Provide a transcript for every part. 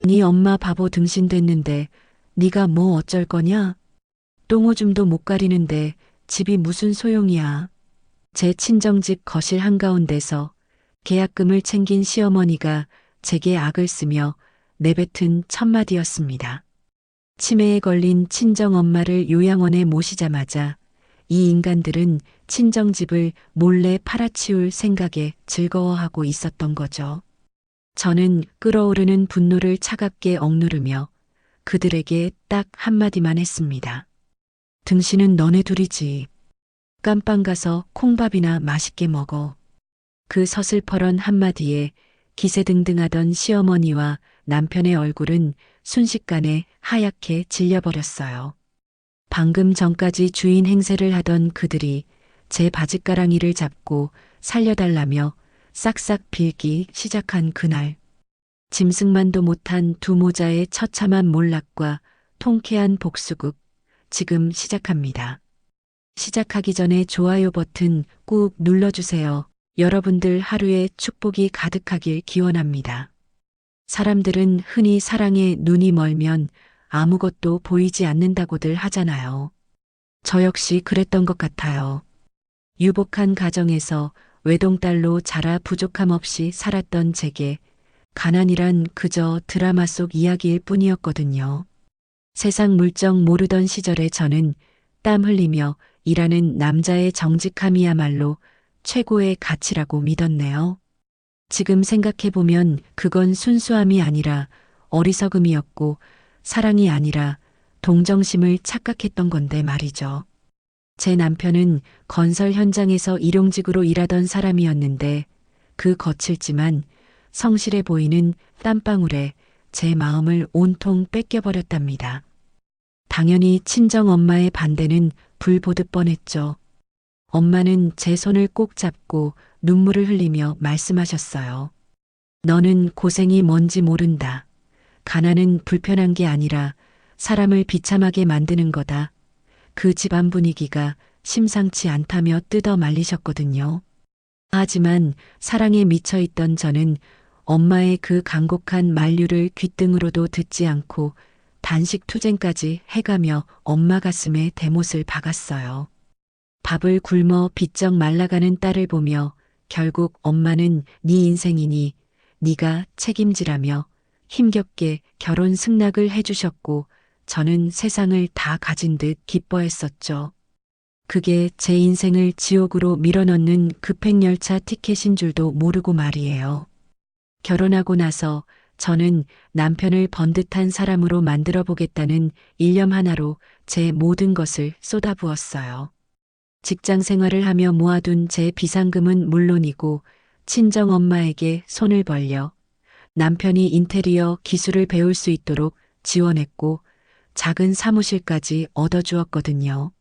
네 엄마 바보 등신 됐는데 네가 뭐 어쩔 거냐? 똥오줌도 못 가리는데 집이 무슨 소용이야. 제 친정집 거실 한가운데서 계약금을 챙긴 시어머니가 제게 악을 쓰며 내뱉은 첫마디였습니다. 치매에 걸린 친정엄마를 요양원에 모시자마자 이 인간들은 친정집을 몰래 팔아치울 생각에 즐거워하고 있었던 거죠. 저는 끓어오르는 분노를 차갑게 억누르며 그들에게 딱 한마디만 했습니다. 등신은 너네 둘이지. 깜빵 가서 콩밥이나 맛있게 먹어. 그 서슬퍼런 한마디에 기세등등하던 시어머니와 남편의 얼굴은 순식간에 하얗게 질려버렸어요. 방금 전까지 주인 행세를 하던 그들이 제 바짓가랑이를 잡고 살려달라며 싹싹 빌기 시작한 그날. 짐승만도 못한 두 모자의 처참한 몰락과 통쾌한 복수극, 지금 시작합니다. 시작하기 전에 좋아요 버튼 꾹 눌러주세요. 여러분들 하루에 축복이 가득하길 기원합니다. 사람들은 흔히 사랑에 눈이 멀면 아무것도 보이지 않는다고들 하잖아요. 저 역시 그랬던 것 같아요. 유복한 가정에서 외동딸로 자라 부족함 없이 살았던 제게 가난이란 그저 드라마 속 이야기일 뿐이었거든요. 세상 물정 모르던 시절에 저는 땀 흘리며 일하는 남자의 정직함이야말로 최고의 가치라고 믿었네요. 지금 생각해보면 그건 순수함이 아니라 어리석음이었고 사랑이 아니라 동정심을 착각했던 건데 말이죠. 제 남편은 건설 현장에서 일용직으로 일하던 사람이었는데 그 거칠지만 성실해 보이는 땀방울에 제 마음을 온통 뺏겨버렸답니다. 당연히 친정 엄마의 반대는 불 보듯 뻔했죠. 엄마는 제 손을 꼭 잡고 눈물을 흘리며 말씀하셨어요. 너는 고생이 뭔지 모른다. 가난은 불편한 게 아니라 사람을 비참하게 만드는 거다. 그 집안 분위기가 심상치 않다며 뜯어 말리셨거든요. 하지만 사랑에 미쳐있던 저는 엄마의 그 간곡한 만류를 귓등으로도 듣지 않고 단식 투쟁까지 해가며 엄마 가슴에 대못을 박았어요. 밥을 굶어 비쩍 말라가는 딸을 보며 결국 엄마는 네 인생이니 네가 책임지라며 힘겹게 결혼 승낙을 해주셨고 저는 세상을 다 가진 듯 기뻐했었죠. 그게 제 인생을 지옥으로 밀어넣는 급행열차 티켓인 줄도 모르고 말이에요. 결혼하고 나서 저는 남편을 번듯한 사람으로 만들어 보겠다는 일념 하나로 제 모든 것을 쏟아부었어요. 직장 생활을 하며 모아둔 제 비상금은 물론이고 친정 엄마에게 손을 벌려 남편이 인테리어 기술을 배울 수 있도록 지원했고 작은 사무실까지 얻어주었거든요.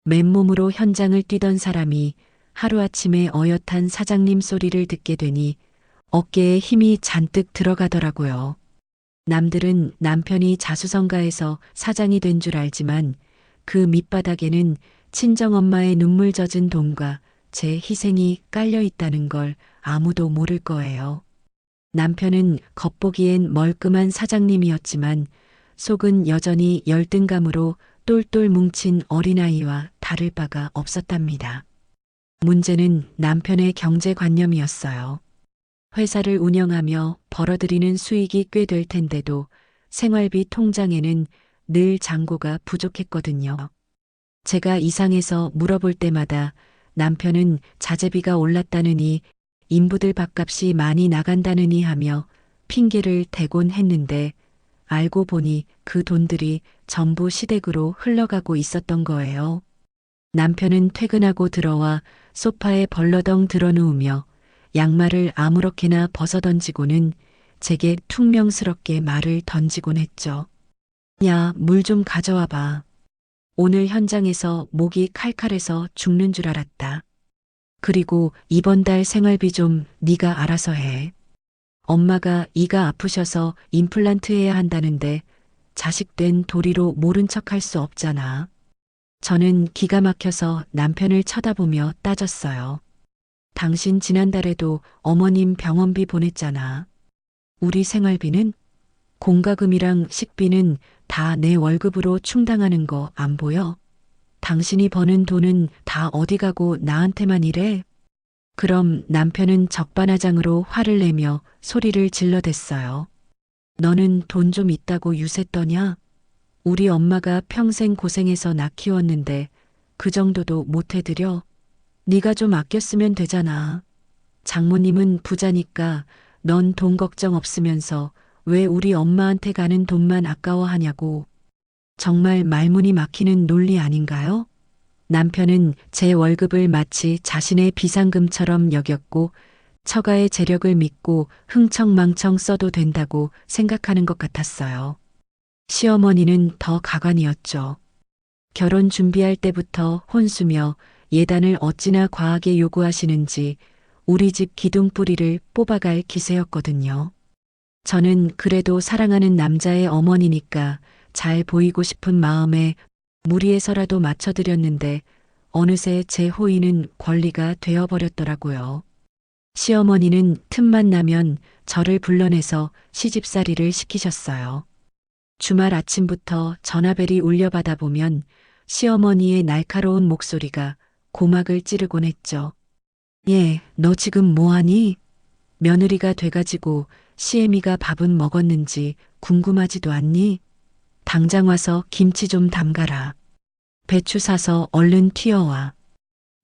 맨몸으로 현장을 뛰던 사람이 하루아침에 어엿한 사장님 소리를 듣게 되니 어깨에 힘이 잔뜩 들어가더라고요. 남들은 남편이 자수성가해서 사장이 된 줄 알지만 그 밑바닥에는 친정엄마의 눈물 젖은 돈과 제 희생이 깔려 있다는 걸 아무도 모를 거예요. 남편은 겉보기엔 멀끔한 사장님이었지만 속은 여전히 열등감으로 똘똘 뭉친 어린아이와 다를 바가 없었답니다. 문제는 남편의 경제관념이었어요. 회사를 운영하며 벌어들이는 수익이 꽤 될 텐데도 생활비 통장에는 늘 잔고가 부족했거든요. 제가 이상해서 물어볼 때마다 남편은 자재비가 올랐다느니 인부들 밥값이 많이 나간다느니 하며 핑계를 대곤 했는데 알고 보니 그 돈들이 전부 시댁으로 흘러가고 있었던 거예요. 남편은 퇴근하고 들어와 소파에 벌러덩 드러누우며 양말을 아무렇게나 벗어던지고는 제게 퉁명스럽게 말을 던지곤 했죠. 야, 물 좀 가져와 봐. 오늘 현장에서 목이 칼칼해서 죽는 줄 알았다. 그리고 이번 달 생활비 좀 네가 알아서 해. 엄마가 이가 아프셔서 임플란트 해야 한다는데 자식된 도리로 모른 척할 수 없잖아. 저는 기가 막혀서 남편을 쳐다보며 따졌어요. 당신 지난달에도 어머님 병원비 보냈잖아. 우리 생활비는? 공과금이랑 식비는 다 내 월급으로 충당하는 거 안 보여? 당신이 버는 돈은 다 어디 가고 나한테만 이래? 그럼 남편은 적반하장으로 화를 내며 소리를 질러댔어요. 너는 돈 좀 있다고 유세 떠냐? 우리 엄마가 평생 고생해서 나 키웠는데 그 정도도 못 해드려? 네가 좀 아꼈으면 되잖아. 장모님은 부자니까 넌 돈 걱정 없으면서 왜 우리 엄마한테 가는 돈만 아까워하냐고. 정말 말문이 막히는 논리 아닌가요? 남편은 제 월급을 마치 자신의 비상금처럼 여겼고 처가의 재력을 믿고 흥청망청 써도 된다고 생각하는 것 같았어요. 시어머니는 더 가관이었죠. 결혼 준비할 때부터 혼수며 예단을 어찌나 과하게 요구하시는지 우리 집 기둥뿌리를 뽑아갈 기세였거든요. 저는 그래도 사랑하는 남자의 어머니니까 잘 보이고 싶은 마음에 무리해서라도 맞춰드렸는데 어느새 제 호의는 권리가 되어버렸더라고요. 시어머니는 틈만 나면 저를 불러내서 시집살이를 시키셨어요. 주말 아침부터 전화벨이 울려받아 보면 시어머니의 날카로운 목소리가 고막을 찌르곤 했죠. 예, 너 지금 뭐하니? 며느리가 돼가지고 시애미가 밥은 먹었는지 궁금하지도 않니? 당장 와서 김치 좀 담가라. 배추 사서 얼른 튀어와.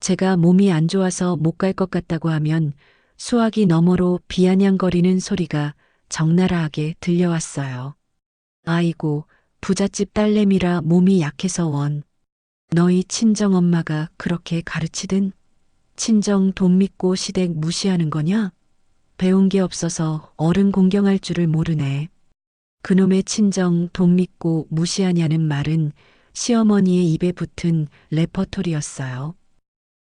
제가 몸이 안 좋아서 못 갈 것 같다고 하면 수화기 너머로 비아냥거리는 소리가 적나라하게 들려왔어요. 아이고, 부잣집 딸내미라 몸이 약해서 원. 너희 친정엄마가 그렇게 가르치든? 친정 돈 믿고 시댁 무시하는 거냐? 배운 게 없어서 어른 공경할 줄을 모르네. 그놈의 친정 돈 믿고 무시하냐는 말은 시어머니의 입에 붙은 레퍼토리였어요.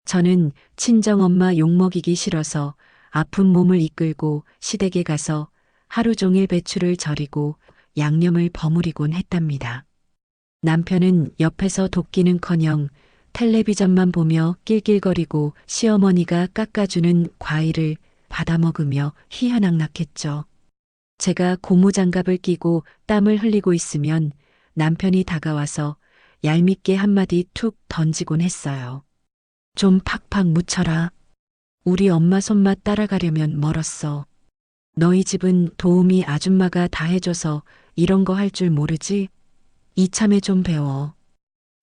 저는 친정엄마 욕먹이기 싫어서 아픈 몸을 이끌고 시댁에 가서 하루 종일 배추를 절이고 양념을 버무리곤 했답니다. 남편은 옆에서 돕기는커녕 텔레비전만 보며 낄낄거리고 시어머니가 깎아주는 과일을 받아먹으며 희한학락했죠. 제가 고무장갑을 끼고 땀을 흘리고 있으면 남편이 다가와서 얄밉게 한마디 툭 던지곤 했어요. 좀 팍팍 묻혀라. 우리 엄마 손맛 따라가려면 멀었어. 너희 집은 도우미 아줌마가 다 해줘서 이런 거 할 줄 모르지? 이참에 좀 배워.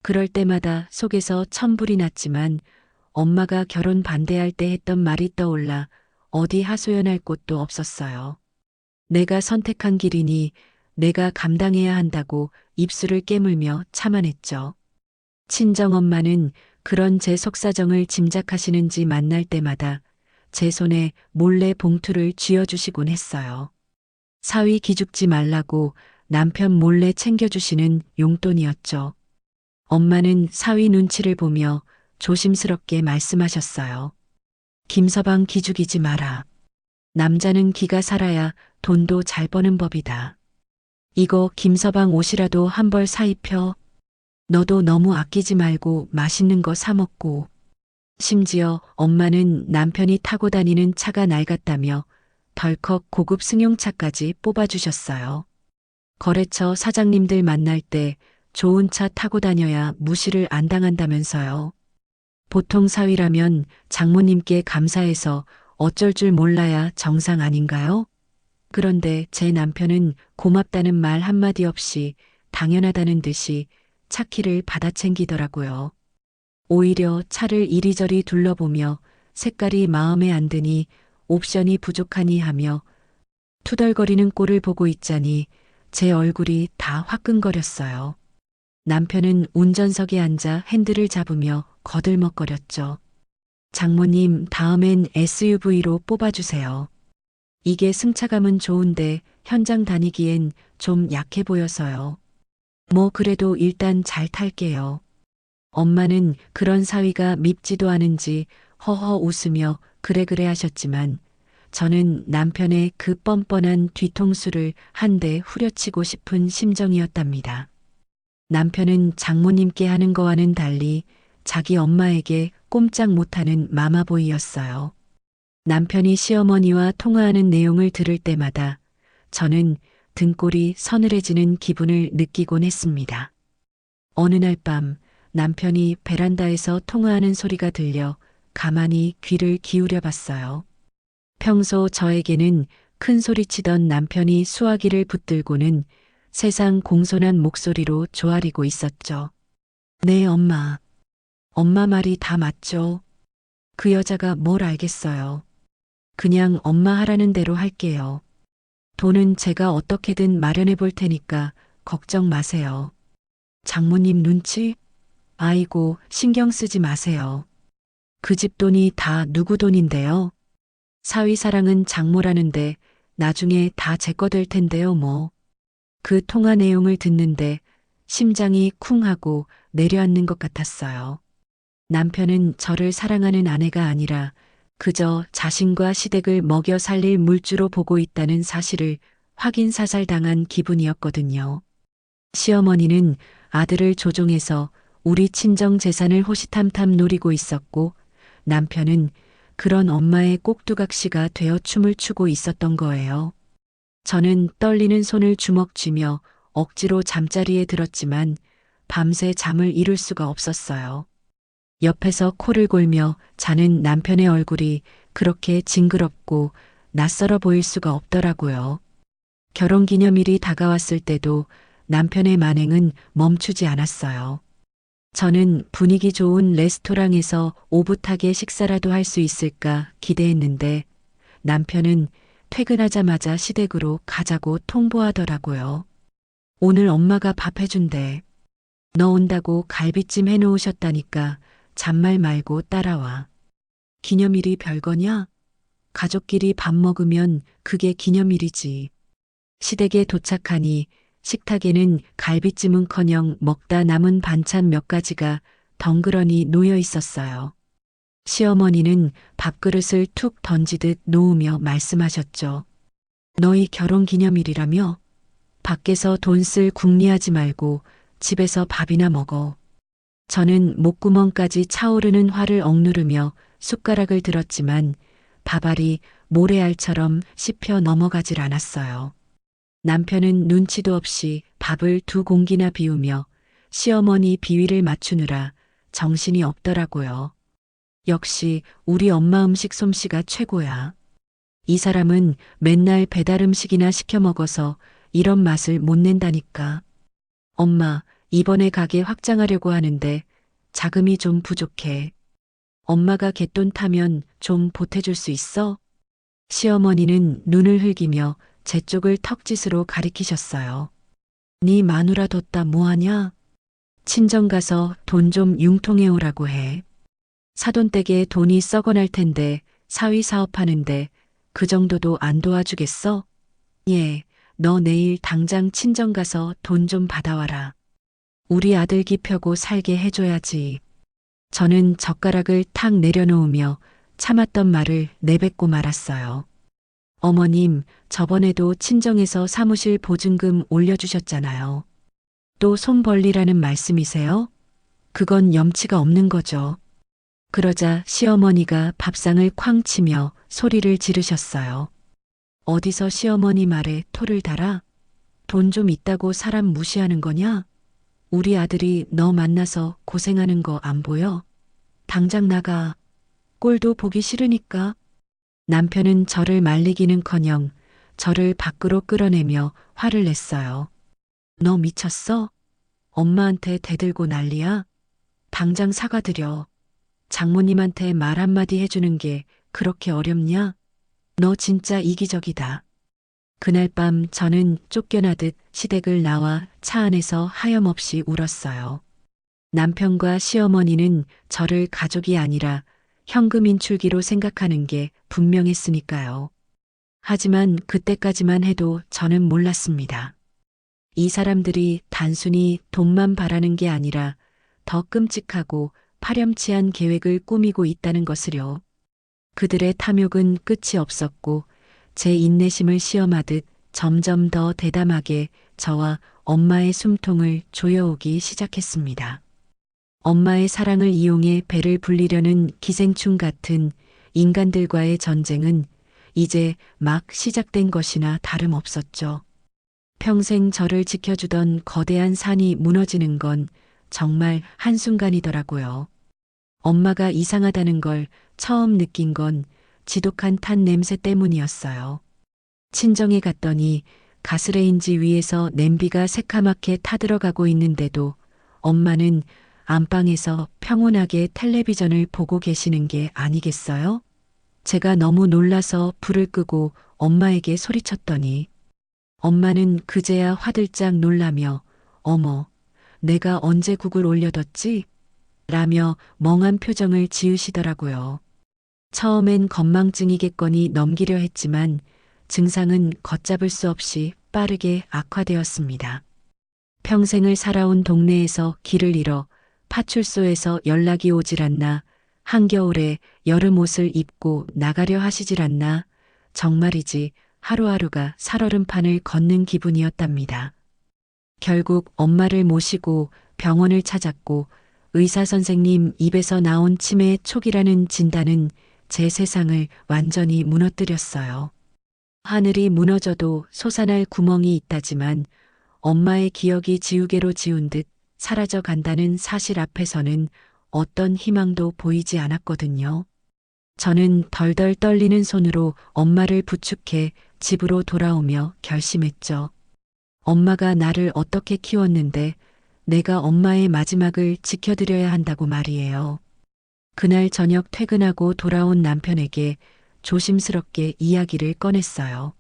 그럴 때마다 속에서 천불이 났지만 엄마가 결혼 반대할 때 했던 말이 떠올라 어디 하소연할 곳도 없었어요. 내가 선택한 길이니 내가 감당해야 한다고 입술을 깨물며 참아냈죠. 친정엄마는 그런 제 속사정을 짐작하시는지 만날 때마다 제 손에 몰래 봉투를 쥐어주시곤 했어요. 사위 기죽지 말라고 남편 몰래 챙겨주시는 용돈이었죠. 엄마는 사위 눈치를 보며 조심스럽게 말씀하셨어요. 김서방 기죽이지 마라. 남자는 기가 살아야 돈도 잘 버는 법이다. 이거 김서방 옷이라도 한 벌 사 입혀. 너도 너무 아끼지 말고 맛있는 거 사 먹고. 심지어 엄마는 남편이 타고 다니는 차가 낡았다며 덜컥 고급 승용차까지 뽑아주셨어요. 거래처 사장님들 만날 때 좋은 차 타고 다녀야 무시를 안 당한다면서요. 보통 사위라면 장모님께 감사해서 어쩔 줄 몰라야 정상 아닌가요? 그런데 제 남편은 고맙다는 말 한마디 없이 당연하다는 듯이 차 키를 받아 챙기더라고요. 오히려 차를 이리저리 둘러보며 색깔이 마음에 안 드니 옵션이 부족하니 하며 투덜거리는 꼴을 보고 있자니 제 얼굴이 다 화끈거렸어요. 남편은 운전석에 앉아 핸들을 잡으며 거들먹거렸죠. 장모님, 다음엔 SUV로 뽑아주세요. 이게 승차감은 좋은데 현장 다니기엔 좀 약해 보여서요. 뭐 그래도 일단 잘 탈게요. 엄마는 그런 사위가 밉지도 않은지 허허 웃으며 그래 하셨지만 저는 남편의 그 뻔뻔한 뒤통수를 한 대 후려치고 싶은 심정이었답니다. 남편은 장모님께 하는 거와는 달리 자기 엄마에게 꼼짝 못하는 마마보이였어요. 남편이 시어머니와 통화하는 내용을 들을 때마다 저는 등골이 서늘해지는 기분을 느끼곤 했습니다. 어느 날 밤 남편이 베란다에서 통화하는 소리가 들려 가만히 귀를 기울여 봤어요. 평소 저에게는 큰 소리치던 남편이 수화기를 붙들고는 세상 공손한 목소리로 조아리고 있었죠. 네, 엄마. 엄마 말이 다 맞죠? 그 여자가 뭘 알겠어요. 그냥 엄마 하라는 대로 할게요. 돈은 제가 어떻게든 마련해 볼 테니까 걱정 마세요. 장모님 눈치? 아이고, 신경 쓰지 마세요. 그 집 돈이 다 누구 돈인데요? 사위사랑은 장모라는데 나중에 다 제 거 될 텐데요, 뭐. 그 통화 내용을 듣는데 심장이 쿵 하고 내려앉는 것 같았어요. 남편은 저를 사랑하는 아내가 아니라 그저 자신과 시댁을 먹여 살릴 물주로 보고 있다는 사실을 확인사살당한 기분이었거든요. 시어머니는 아들을 조종해서 우리 친정 재산을 호시탐탐 노리고 있었고 남편은 그런 엄마의 꼭두각시가 되어 춤을 추고 있었던 거예요. 저는 떨리는 손을 주먹 쥐며 억지로 잠자리에 들었지만 밤새 잠을 이룰 수가 없었어요. 옆에서 코를 골며 자는 남편의 얼굴이 그렇게 징그럽고 낯설어 보일 수가 없더라고요. 결혼기념일이 다가왔을 때도 남편의 만행은 멈추지 않았어요. 저는 분위기 좋은 레스토랑에서 오붓하게 식사라도 할 수 있을까 기대했는데 남편은 퇴근하자마자 시댁으로 가자고 통보하더라고요. 오늘 엄마가 밥 해준대. 너 온다고 갈비찜 해놓으셨다니까 잔말 말고 따라와. 기념일이 별거냐? 가족끼리 밥 먹으면 그게 기념일이지. 시댁에 도착하니 식탁에는 갈비찜은커녕 먹다 남은 반찬 몇 가지가 덩그러니 놓여 있었어요. 시어머니는 밥그릇을 툭 던지듯 놓으며 말씀하셨죠. 너희 결혼 기념일이라며? 밖에서 돈 쓸 궁리하지 말고 집에서 밥이나 먹어. 저는 목구멍까지 차오르는 화를 억누르며 숟가락을 들었지만 밥알이 모래알처럼 씹혀 넘어가질 않았어요. 남편은 눈치도 없이 밥을 2공기나 비우며 시어머니 비위를 맞추느라 정신이 없더라고요. 역시 우리 엄마 음식 솜씨가 최고야. 이 사람은 맨날 배달 음식이나 시켜 먹어서 이런 맛을 못 낸다니까. 엄마, 이번에 가게 확장하려고 하는데 자금이 좀 부족해. 엄마가 갯돈 타면 좀 보태줄 수 있어? 시어머니는 눈을 흘기며 제 쪽을 턱짓으로 가리키셨어요. 네 마누라 뒀다 뭐하냐? 친정 가서 돈 좀 융통해 오라고 해. 사돈댁에 돈이 썩어날 텐데 사위 사업하는데 그 정도도 안 도와주겠어? 예, 너 내일 당장 친정 가서 돈 좀 받아와라. 우리 아들 기 펴고 살게 해줘야지. 저는 젓가락을 탁 내려놓으며 참았던 말을 내뱉고 말았어요. 어머님, 저번에도 친정에서 사무실 보증금 올려주셨잖아요. 또 손 벌리라는 말씀이세요? 그건 염치가 없는 거죠. 그러자 시어머니가 밥상을 쾅 치며 소리를 지르셨어요. 어디서 시어머니 말에 토를 달아? 돈 좀 있다고 사람 무시하는 거냐? 우리 아들이 너 만나서 고생하는 거 안 보여? 당장 나가. 꼴도 보기 싫으니까. 남편은 저를 말리기는커녕 저를 밖으로 끌어내며 화를 냈어요. 너 미쳤어? 엄마한테 대들고 난리야? 당장 사과드려. 장모님한테 말 한마디 해주는 게 그렇게 어렵냐? 너 진짜 이기적이다. 그날 밤 저는 쫓겨나듯 시댁을 나와 차 안에서 하염없이 울었어요. 남편과 시어머니는 저를 가족이 아니라 현금 인출기로 생각하는 게 분명했으니까요. 하지만 그때까지만 해도 저는 몰랐습니다. 이 사람들이 단순히 돈만 바라는 게 아니라 더 끔찍하고 파렴치한 계획을 꾸미고 있다는 것을요. 그들의 탐욕은 끝이 없었고 제 인내심을 시험하듯 점점 더 대담하게 저와 엄마의 숨통을 조여오기 시작했습니다. 엄마의 사랑을 이용해 배를 불리려는 기생충 같은 인간들과의 전쟁은 이제 막 시작된 것이나 다름없었죠. 평생 저를 지켜주던 거대한 산이 무너지는 건 정말 한순간이더라고요. 엄마가 이상하다는 걸 처음 느낀 건 지독한 탄 냄새 때문이었어요. 친정에 갔더니 가스레인지 위에서 냄비가 새카맣게 타들어가고 있는데도 엄마는 안방에서 평온하게 텔레비전을 보고 계시는 게 아니겠어요? 제가 너무 놀라서 불을 끄고 엄마에게 소리쳤더니 엄마는 그제야 화들짝 놀라며 어머, 내가 언제 국을 올려뒀지? 라며 멍한 표정을 지으시더라고요. 처음엔 건망증이겠거니 넘기려 했지만 증상은 걷잡을 수 없이 빠르게 악화되었습니다. 평생을 살아온 동네에서 길을 잃어 파출소에서 연락이 오질 않나, 한겨울에 여름 옷을 입고 나가려 하시질 않나, 정말이지 하루하루가 살얼음판을 걷는 기분이었답니다. 결국 엄마를 모시고 병원을 찾았고 의사 선생님 입에서 나온 치매의 초기라는 진단은 제 세상을 완전히 무너뜨렸어요. 하늘이 무너져도 솟아날 구멍이 있다지만 엄마의 기억이 지우개로 지운 듯 사라져 간다는 사실 앞에서는 어떤 희망도 보이지 않았거든요. 저는 덜덜 떨리는 손으로 엄마를 부축해 집으로 돌아오며 결심했죠. 엄마가 나를 어떻게 키웠는데 내가 엄마의 마지막을 지켜드려야 한다고 말이에요. 그날 저녁 퇴근하고 돌아온 남편에게 조심스럽게 이야기를 꺼냈어요.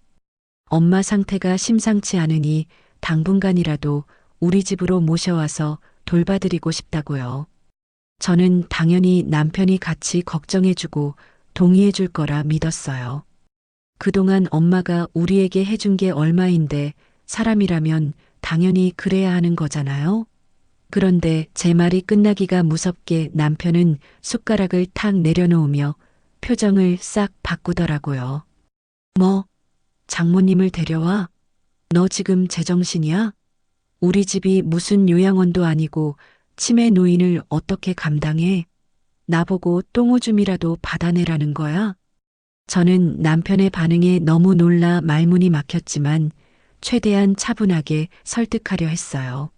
엄마 상태가 심상치 않으니 당분간이라도 우리 집으로 모셔와서 돌봐드리고 싶다고요. 저는 당연히 남편이 같이 걱정해주고 동의해줄 거라 믿었어요. 그동안 엄마가 우리에게 해준 게 얼마인데 사람이라면 당연히 그래야 하는 거잖아요. 그런데 제 말이 끝나기가 무섭게 남편은 숟가락을 탁 내려놓으며 표정을 싹 바꾸더라고요. 뭐, 장모님을 데려와? 너 지금 제정신이야? 우리 집이 무슨 요양원도 아니고 치매 노인을 어떻게 감당해? 나보고 똥오줌이라도 받아내라는 거야? 저는 남편의 반응에 너무 놀라 말문이 막혔지만 최대한 차분하게 설득하려 했어요.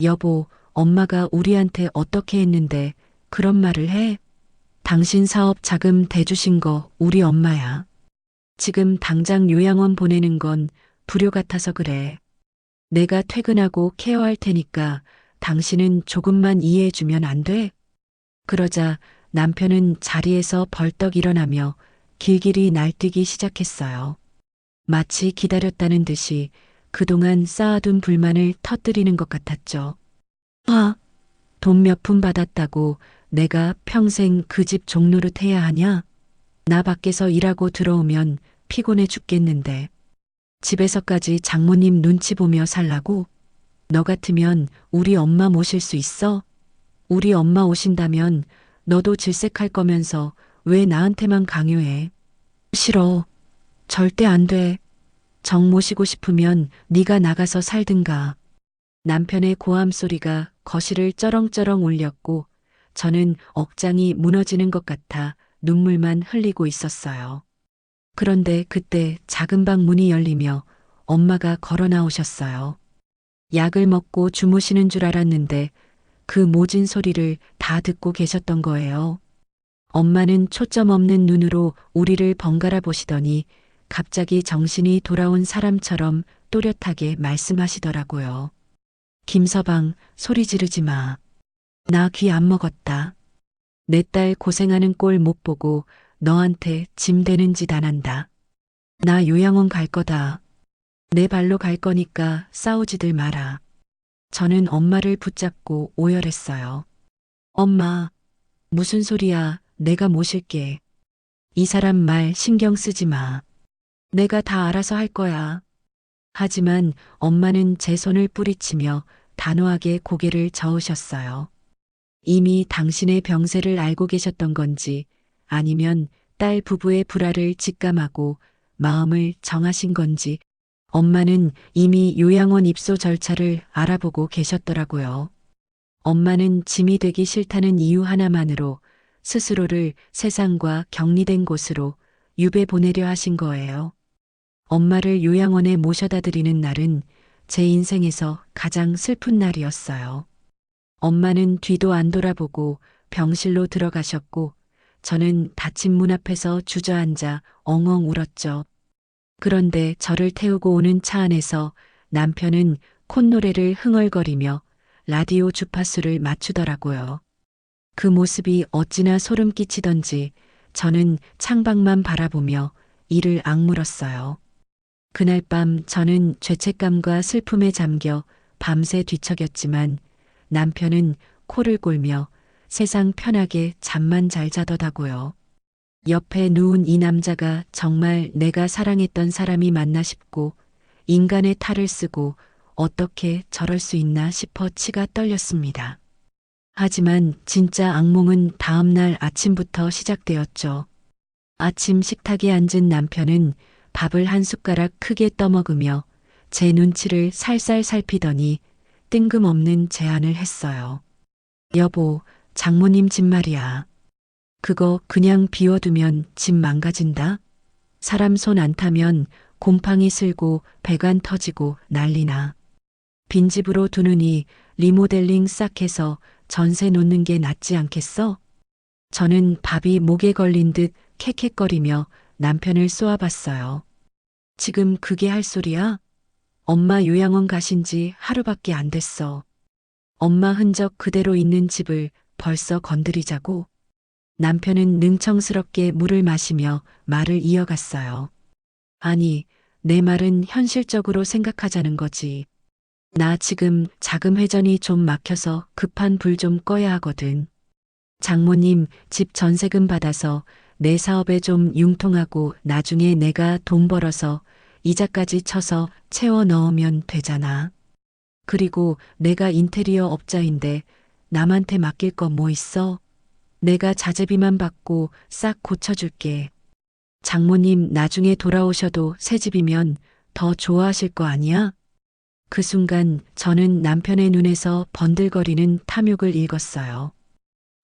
여보, 엄마가 우리한테 어떻게 했는데 그런 말을 해? 당신 사업 자금 대주신 거 우리 엄마야. 지금 당장 요양원 보내는 건 불효 같아서 그래. 내가 퇴근하고 케어할 테니까 당신은 조금만 이해해주면 안 돼? 그러자 남편은 자리에서 벌떡 일어나며 길길이 날뛰기 시작했어요. 마치 기다렸다는 듯이 그동안 쌓아둔 불만을 터뜨리는 것 같았죠. 돈 몇 푼 받았다고 내가 평생 그 집 종노릇 해야 하냐? 나 밖에서 일하고 들어오면 피곤해 죽겠는데 집에서까지 장모님 눈치 보며 살라고? 너 같으면 우리 엄마 모실 수 있어? 우리 엄마 오신다면 너도 질색할 거면서 왜 나한테만 강요해? 싫어. 절대 안 돼. 정 모시고 싶으면 네가 나가서 살든가. 남편의 고함 소리가 거실을 쩌렁쩌렁 울렸고 저는 억장이 무너지는 것 같아 눈물만 흘리고 있었어요. 그런데 그때 작은 방 문이 열리며 엄마가 걸어 나오셨어요. 약을 먹고 주무시는 줄 알았는데 그 모진 소리를 다 듣고 계셨던 거예요. 엄마는 초점 없는 눈으로 우리를 번갈아 보시더니 갑자기 정신이 돌아온 사람처럼 또렷하게 말씀하시더라고요. 김서방, 소리 지르지 마. 나 귀 안 먹었다. 내 딸 고생하는 꼴 못 보고 너한테 짐 되는 짓 안 한다. 나 요양원 갈 거다. 내 발로 갈 거니까 싸우지들 마라. 저는 엄마를 붙잡고 오열했어요. 엄마, 무슨 소리야? 내가 모실게. 이 사람 말 신경 쓰지 마. 내가 다 알아서 할 거야. 하지만 엄마는 제 손을 뿌리치며 단호하게 고개를 저으셨어요. 이미 당신의 병세를 알고 계셨던 건지 아니면 딸 부부의 불화를 직감하고 마음을 정하신 건지 엄마는 이미 요양원 입소 절차를 알아보고 계셨더라고요. 엄마는 짐이 되기 싫다는 이유 하나만으로 스스로를 세상과 격리된 곳으로 유배 보내려 하신 거예요. 엄마를 요양원에 모셔다 드리는 날은 제 인생에서 가장 슬픈 날이었어요. 엄마는 뒤도 안 돌아보고 병실로 들어가셨고, 저는 닫힌 문 앞에서 주저앉아 엉엉 울었죠. 그런데 저를 태우고 오는 차 안에서 남편은 콧노래를 흥얼거리며 라디오 주파수를 맞추더라고요. 그 모습이 어찌나 소름 끼치던지 저는 창밖만 바라보며 이를 악물었어요. 그날 밤 저는 죄책감과 슬픔에 잠겨 밤새 뒤척였지만 남편은 코를 골며 세상 편하게 잠만 잘 자더라고요. 옆에 누운 이 남자가 정말 내가 사랑했던 사람이 맞나 싶고 인간의 탈을 쓰고 어떻게 저럴 수 있나 싶어 치가 떨렸습니다. 하지만 진짜 악몽은 다음 날 아침부터 시작되었죠. 아침 식탁에 앉은 남편은 밥을 한 숟가락 크게 떠먹으며 제 눈치를 살살 살피더니 뜬금없는 제안을 했어요. 여보, 장모님 집 말이야. 그거 그냥 비워두면 집 망가진다? 사람 손 안 타면 곰팡이 슬고 배관 터지고 난리나. 빈집으로 두느니 리모델링 싹 해서 전세 놓는 게 낫지 않겠어? 저는 밥이 목에 걸린 듯 캑캑거리며 남편을 쏘아봤어요. 지금 그게 할 소리야? 엄마 요양원 가신 지 하루밖에 안 됐어. 엄마 흔적 그대로 있는 집을 벌써 건드리자고? 남편은 능청스럽게 물을 마시며 말을 이어갔어요. 아니, 내 말은 현실적으로 생각하자는 거지. 나 지금 자금 회전이 좀 막혀서 급한 불 좀 꺼야 하거든. 장모님 집 전세금 받아서 내 사업에 좀 융통하고 나중에 내가 돈 벌어서 이자까지 쳐서 채워 넣으면 되잖아. 그리고 내가 인테리어 업자인데 남한테 맡길 거 뭐 있어? 내가 자재비만 받고 싹 고쳐줄게. 장모님 나중에 돌아오셔도 새 집이면 더 좋아하실 거 아니야? 그 순간 저는 남편의 눈에서 번들거리는 탐욕을 읽었어요.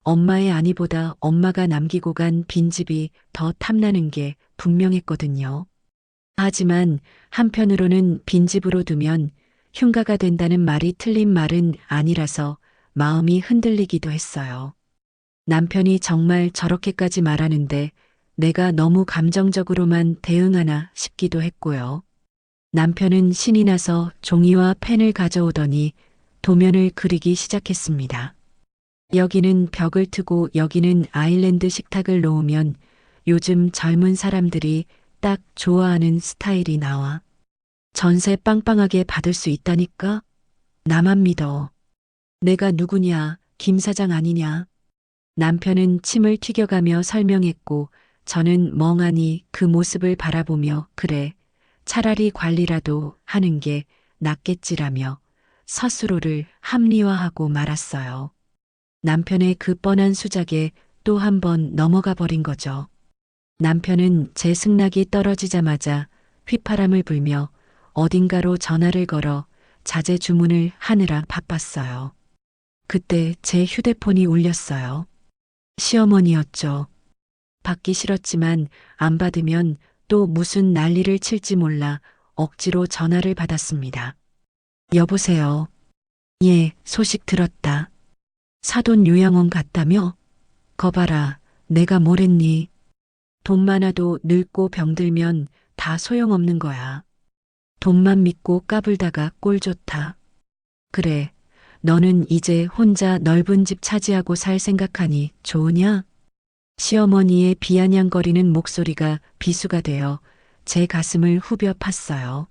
엄마의 아니보다 엄마가 남기고 간 빈집이 더 탐나는 게 분명했거든요. 하지만 한편으로는 빈집으로 두면 흉가가 된다는 말이 틀린 말은 아니라서 마음이 흔들리기도 했어요. 남편이 정말 저렇게까지 말하는데 내가 너무 감정적으로만 대응하나 싶기도 했고요. 남편은 신이 나서 종이와 펜을 가져오더니 도면을 그리기 시작했습니다. 여기는 벽을 트고 여기는 아일랜드 식탁을 놓으면 요즘 젊은 사람들이 딱 좋아하는 스타일이 나와. 전세 빵빵하게 받을 수 있다니까? 나만 믿어. 내가 누구냐, 김 사장 아니냐. 남편은 침을 튀겨가며 설명했고 저는 멍하니 그 모습을 바라보며 그래, 차라리 관리라도 하는 게 낫겠지라며 스스로를 합리화하고 말았어요. 남편의 그 뻔한 수작에 또 한 번 넘어가 버린 거죠. 남편은 제 승낙이 떨어지자마자 휘파람을 불며 어딘가로 전화를 걸어 자재 주문을 하느라 바빴어요. 그때 제 휴대폰이 울렸어요. 시어머니였죠. 받기 싫었지만 안 받으면 또 무슨 난리를 칠지 몰라 억지로 전화를 받았습니다. 여보세요. 예, 소식 들었다. 사돈 요양원 갔다며? 거봐라, 내가 뭘 했니? 돈 많아도 늙고 병들면 다 소용없는 거야. 돈만 믿고 까불다가 꼴 좋다. 그래, 너는 이제 혼자 넓은 집 차지하고 살 생각하니 좋으냐? 시어머니의 비아냥거리는 목소리가 비수가 되어 제 가슴을 후벼 팠어요.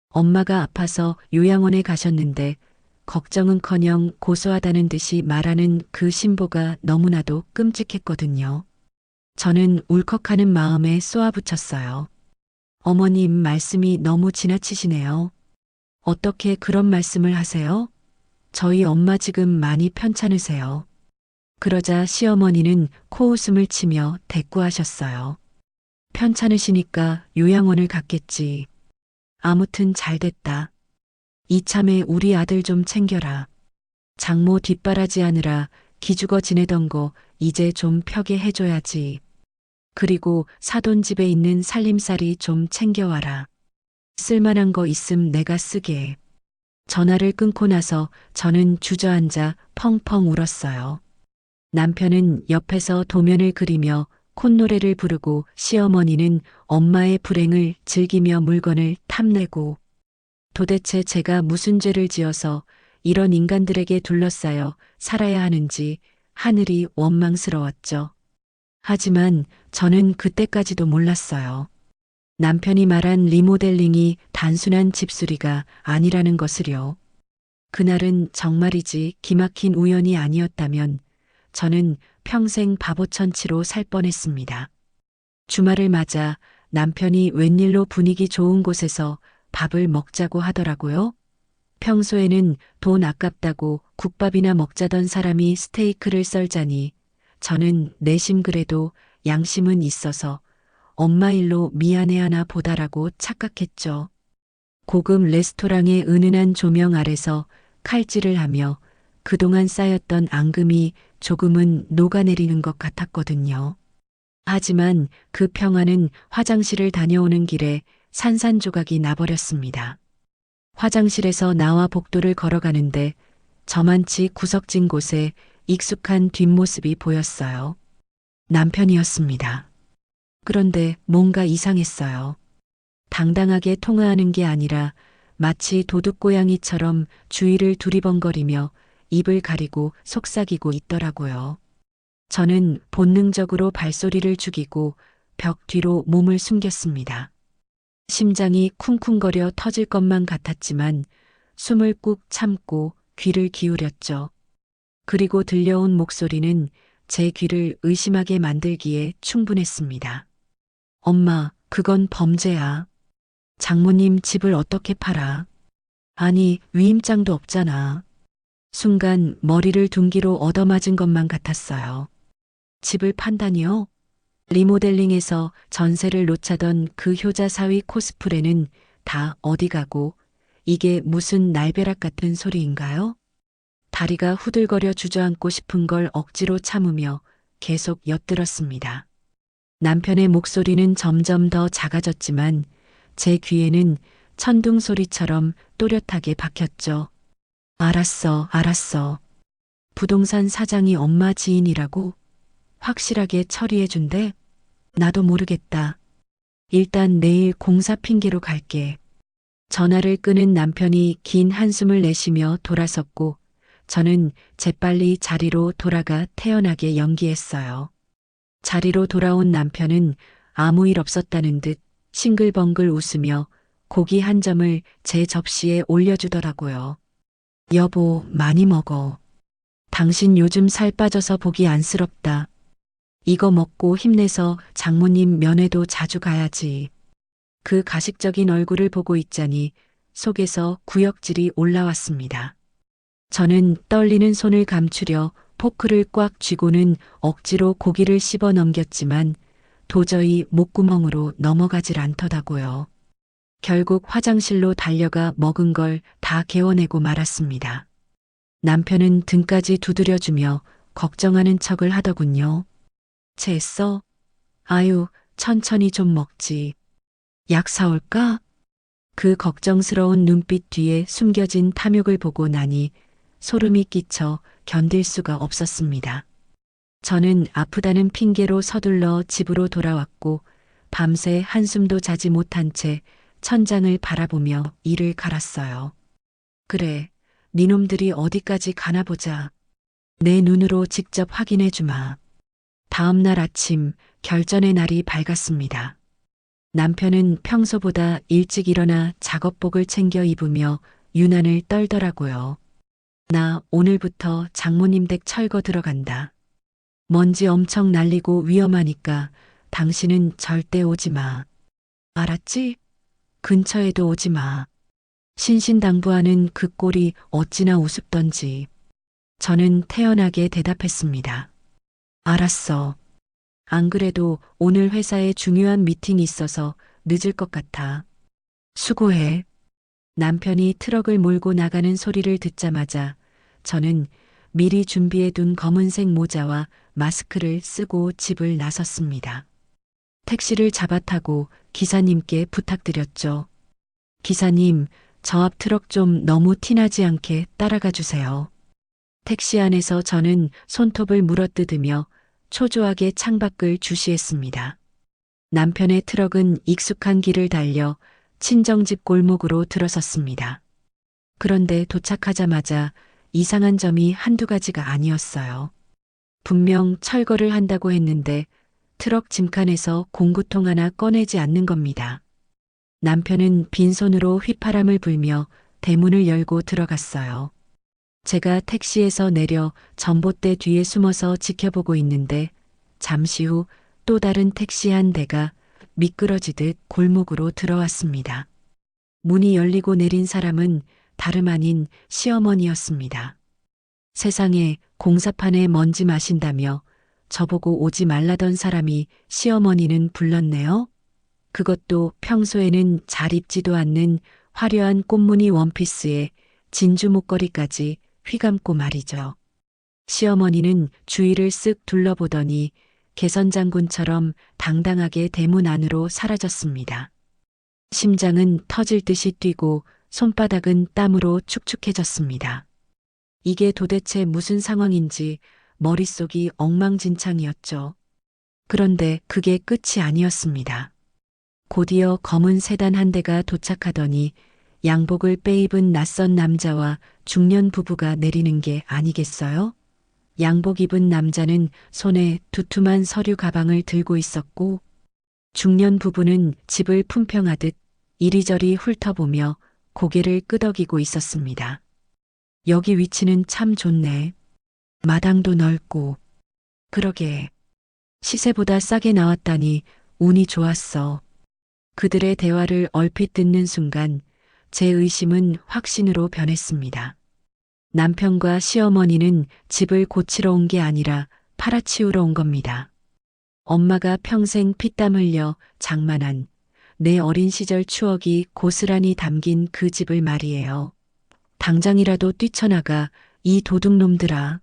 엄마가 아파서 요양원에 가셨는데 걱정은커녕 고소하다는 듯이 말하는 그 신보가 너무나도 끔찍했거든요. 저는 울컥하는 마음에 쏘아붙였어요. 어머님 말씀이 너무 지나치시네요. 어떻게 그런 말씀을 하세요? 저희 엄마 지금 많이 편찮으세요. 그러자 시어머니는 코웃음을 치며 대꾸하셨어요. 편찮으시니까 요양원을 갔겠지. 아무튼 잘됐다. 이참에 우리 아들 좀 챙겨라. 장모 뒷바라지 하느라 기죽어 지내던 거 이제 좀 펴게 해줘야지. 그리고 사돈 집에 있는 살림살이 좀 챙겨와라. 쓸만한 거 있음 내가 쓰게. 전화를 끊고 나서 저는 주저앉아 펑펑 울었어요. 남편은 옆에서 도면을 그리며 콧노래를 부르고 시어머니는 엄마의 불행을 즐기며 물건을 탐내고 도대체 제가 무슨 죄를 지어서 이런 인간들에게 둘러싸여 살아야 하는지 하늘이 원망스러웠죠. 하지만 저는 그때까지도 몰랐어요. 남편이 말한 리모델링이 단순한 집수리가 아니라는 것을요. 그날은 정말이지 기막힌 우연이 아니었다면 저는 평생 바보천치로 살 뻔했습니다. 주말을 맞아 남편이 웬일로 분위기 좋은 곳에서 밥을 먹자고 하더라고요. 평소에는 돈 아깝다고 국밥이나 먹자던 사람이 스테이크를 썰자니 저는 내심 그래도 양심은 있어서 엄마 일로 미안해하나 보다라고 착각했죠. 고급 레스토랑의 은은한 조명 아래서 칼질을 하며 그동안 쌓였던 앙금이 조금은 녹아내리는 것 같았거든요. 하지만 그 평화는 화장실을 다녀오는 길에 산산조각이 나버렸습니다. 화장실에서 나와 복도를 걸어가는데 저만치 구석진 곳에 익숙한 뒷모습이 보였어요. 남편이었습니다. 그런데 뭔가 이상했어요. 당당하게 통화하는 게 아니라 마치 도둑고양이처럼 주위를 두리번거리며 입을 가리고 속삭이고 있더라고요. 저는 본능적으로 발소리를 죽이고 벽 뒤로 몸을 숨겼습니다. 심장이 쿵쿵거려 터질 것만 같았지만 숨을 꾹 참고 귀를 기울였죠. 그리고 들려온 목소리는 제 귀를 의심하게 만들기에 충분했습니다. 엄마, 그건 범죄야. 장모님 집을 어떻게 팔아? 아니, 위임장도 없잖아. 순간 머리를 둔기로 얻어맞은 것만 같았어요. 집을 판다니요? 리모델링에서 전세를 놓자던 그 효자 사위 코스프레는 다 어디 가고 이게 무슨 날벼락 같은 소리인가요? 다리가 후들거려 주저앉고 싶은 걸 억지로 참으며 계속 엿들었습니다. 남편의 목소리는 점점 더 작아졌지만 제 귀에는 천둥 소리처럼 또렷하게 박혔죠. 알았어, 알았어. 부동산 사장이 엄마 지인이라고? 확실하게 처리해준대? 나도 모르겠다. 일단 내일 공사 핑계로 갈게. 전화를 끊은 남편이 긴 한숨을 내쉬며 돌아섰고 저는 재빨리 자리로 돌아가 태연하게 연기했어요. 자리로 돌아온 남편은 아무 일 없었다는 듯 싱글벙글 웃으며 고기 한 점을 제 접시에 올려주더라고요. 여보, 많이 먹어. 당신 요즘 살 빠져서 보기 안쓰럽다. 이거 먹고 힘내서 장모님 면회도 자주 가야지. 그 가식적인 얼굴을 보고 있자니 속에서 구역질이 올라왔습니다. 저는 떨리는 손을 감추려 포크를 꽉 쥐고는 억지로 고기를 씹어 넘겼지만 도저히 목구멍으로 넘어가질 않더라고요. 결국 화장실로 달려가 먹은 걸 다 개워내고 말았습니다. 남편은 등까지 두드려주며 걱정하는 척을 하더군요. 체했어? 아유, 천천히 좀 먹지. 약 사올까? 그 걱정스러운 눈빛 뒤에 숨겨진 탐욕을 보고 나니 소름이 끼쳐 견딜 수가 없었습니다. 저는 아프다는 핑계로 서둘러 집으로 돌아왔고 밤새 한숨도 자지 못한 채 천장을 바라보며 이를 갈았어요. 그래, 니놈들이 어디까지 가나 보자. 내 눈으로 직접 확인해 주마. 다음 날 아침 결전의 날이 밝았습니다. 남편은 평소보다 일찍 일어나 작업복을 챙겨 입으며 유난을 떨더라고요. 나 오늘부터 장모님 댁 철거 들어간다. 먼지 엄청 날리고 위험하니까 당신은 절대 오지 마. 알았지? 근처에도 오지 마. 신신당부하는 그 꼴이 어찌나 우습던지. 저는 태연하게 대답했습니다. 알았어. 안 그래도 오늘 회사에 중요한 미팅이 있어서 늦을 것 같아. 수고해. 남편이 트럭을 몰고 나가는 소리를 듣자마자 저는 미리 준비해둔 검은색 모자와 마스크를 쓰고 집을 나섰습니다. 택시를 잡아 타고 기사님께 부탁드렸죠. 기사님, 저 앞 트럭 좀 너무 티나지 않게 따라가 주세요. 택시 안에서 저는 손톱을 물어뜯으며 초조하게 창밖을 주시했습니다. 남편의 트럭은 익숙한 길을 달려 친정집 골목으로 들어섰습니다. 그런데 도착하자마자 이상한 점이 한두 가지가 아니었어요. 분명 철거를 한다고 했는데 트럭 짐칸에서 공구통 하나 꺼내지 않는 겁니다. 남편은 빈손으로 휘파람을 불며 대문을 열고 들어갔어요. 제가 택시에서 내려 전봇대 뒤에 숨어서 지켜보고 있는데 잠시 후 또 다른 택시 한 대가 미끄러지듯 골목으로 들어왔습니다. 문이 열리고 내린 사람은 다름 아닌 시어머니였습니다. 세상에 공사판에 먼지 마신다며 저보고 오지 말라던 사람이 시어머니는 불렀네요. 그것도 평소에는 잘 입지도 않는 화려한 꽃무늬 원피스에 진주 목걸이까지 휘감고 말이죠. 시어머니는 주위를 쓱 둘러보더니 개선장군처럼 당당하게 대문 안으로 사라졌습니다. 심장은 터질 듯이 뛰고 손바닥은 땀으로 축축해졌습니다. 이게 도대체 무슨 상황인지 머릿속이 엉망진창이었죠. 그런데 그게 끝이 아니었습니다. 곧이어 검은 세단 한 대가 도착하더니 양복을 빼입은 낯선 남자와 중년 부부가 내리는 게 아니겠어요? 양복 입은 남자는 손에 두툼한 서류 가방을 들고 있었고 중년 부부는 집을 품평하듯 이리저리 훑어보며 고개를 끄덕이고 있었습니다. 여기 위치는 참 좋네. 마당도 넓고. 그러게. 시세보다 싸게 나왔다니 운이 좋았어. 그들의 대화를 얼핏 듣는 순간 제 의심은 확신으로 변했습니다. 남편과 시어머니는 집을 고치러 온 게 아니라 팔아치우러 온 겁니다. 엄마가 평생 피땀 흘려 장만한 내 어린 시절 추억이 고스란히 담긴 그 집을 말이에요. 당장이라도 뛰쳐나가 이 도둑놈들아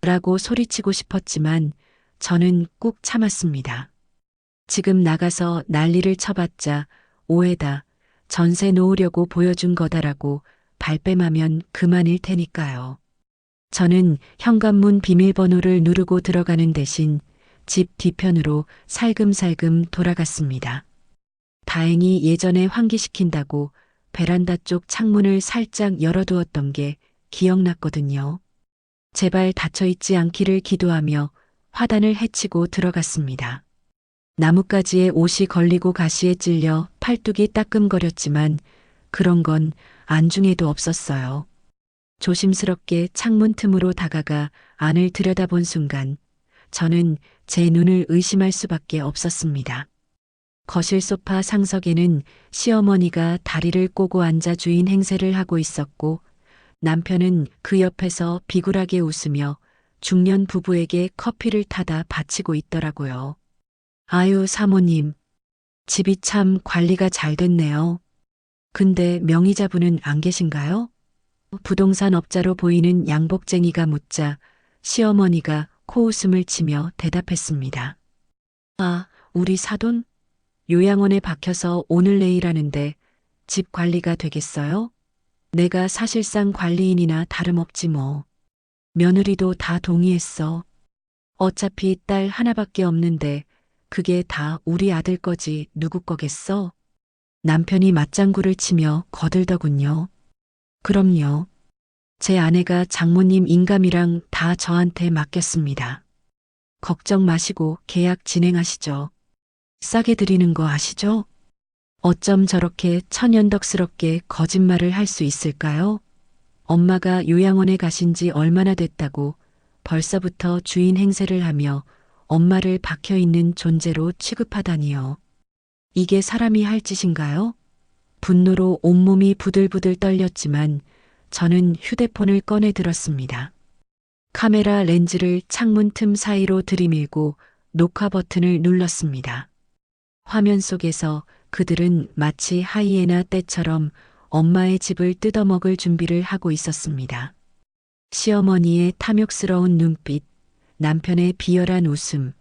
라고 소리치고 싶었지만 저는 꾹 참았습니다. 지금 나가서 난리를 쳐봤자 오해다, 전세 놓으려고 보여준 거다라고 발뺌하면 그만일 테니까요. 저는 현관문 비밀번호를 누르고 들어가는 대신 집 뒤편으로 살금살금 돌아갔습니다. 다행히 예전에 환기시킨다고 베란다 쪽 창문을 살짝 열어두었던 게 기억났거든요. 제발 닫혀있지 않기를 기도하며 화단을 헤치고 들어갔습니다. 나뭇가지에 옷이 걸리고 가시에 찔려 팔뚝이 따끔거렸지만 그런 건 안중에도 없었어요. 조심스럽게 창문 틈으로 다가가 안을 들여다본 순간 저는 제 눈을 의심할 수밖에 없었습니다. 거실 소파 상석에는 시어머니가 다리를 꼬고 앉아 주인 행세를 하고 있었고 남편은 그 옆에서 비굴하게 웃으며 중년 부부에게 커피를 타다 바치고 있더라고요. 아유, 사모님. 집이 참 관리가 잘 됐네요. 근데 명의자분은 안 계신가요? 부동산 업자로 보이는 양복쟁이가 묻자 시어머니가 코웃음을 치며 대답했습니다. 아, 우리 사돈? 요양원에 박혀서 오늘 내일 하는데 집 관리가 되겠어요? 내가 사실상 관리인이나 다름없지 뭐. 며느리도 다 동의했어. 어차피 딸 하나밖에 없는데 그게 다 우리 아들 거지 누구 거겠어? 남편이 맞장구를 치며 거들더군요. 그럼요. 제 아내가 장모님 인감이랑 다 저한테 맡겼습니다. 걱정 마시고 계약 진행하시죠. 싸게 드리는 거 아시죠? 어쩜 저렇게 천연덕스럽게 거짓말을 할 수 있을까요? 엄마가 요양원에 가신 지 얼마나 됐다고 벌써부터 주인 행세를 하며 엄마를 박혀있는 존재로 취급하다니요. 이게 사람이 할 짓인가요? 분노로 온몸이 부들부들 떨렸지만 저는 휴대폰을 꺼내 들었습니다. 카메라 렌즈를 창문 틈 사이로 들이밀고 녹화 버튼을 눌렀습니다. 화면 속에서 그들은 마치 하이에나 떼처럼 엄마의 집을 뜯어먹을 준비를 하고 있었습니다. 시어머니의 탐욕스러운 눈빛, 남편의 비열한 웃음,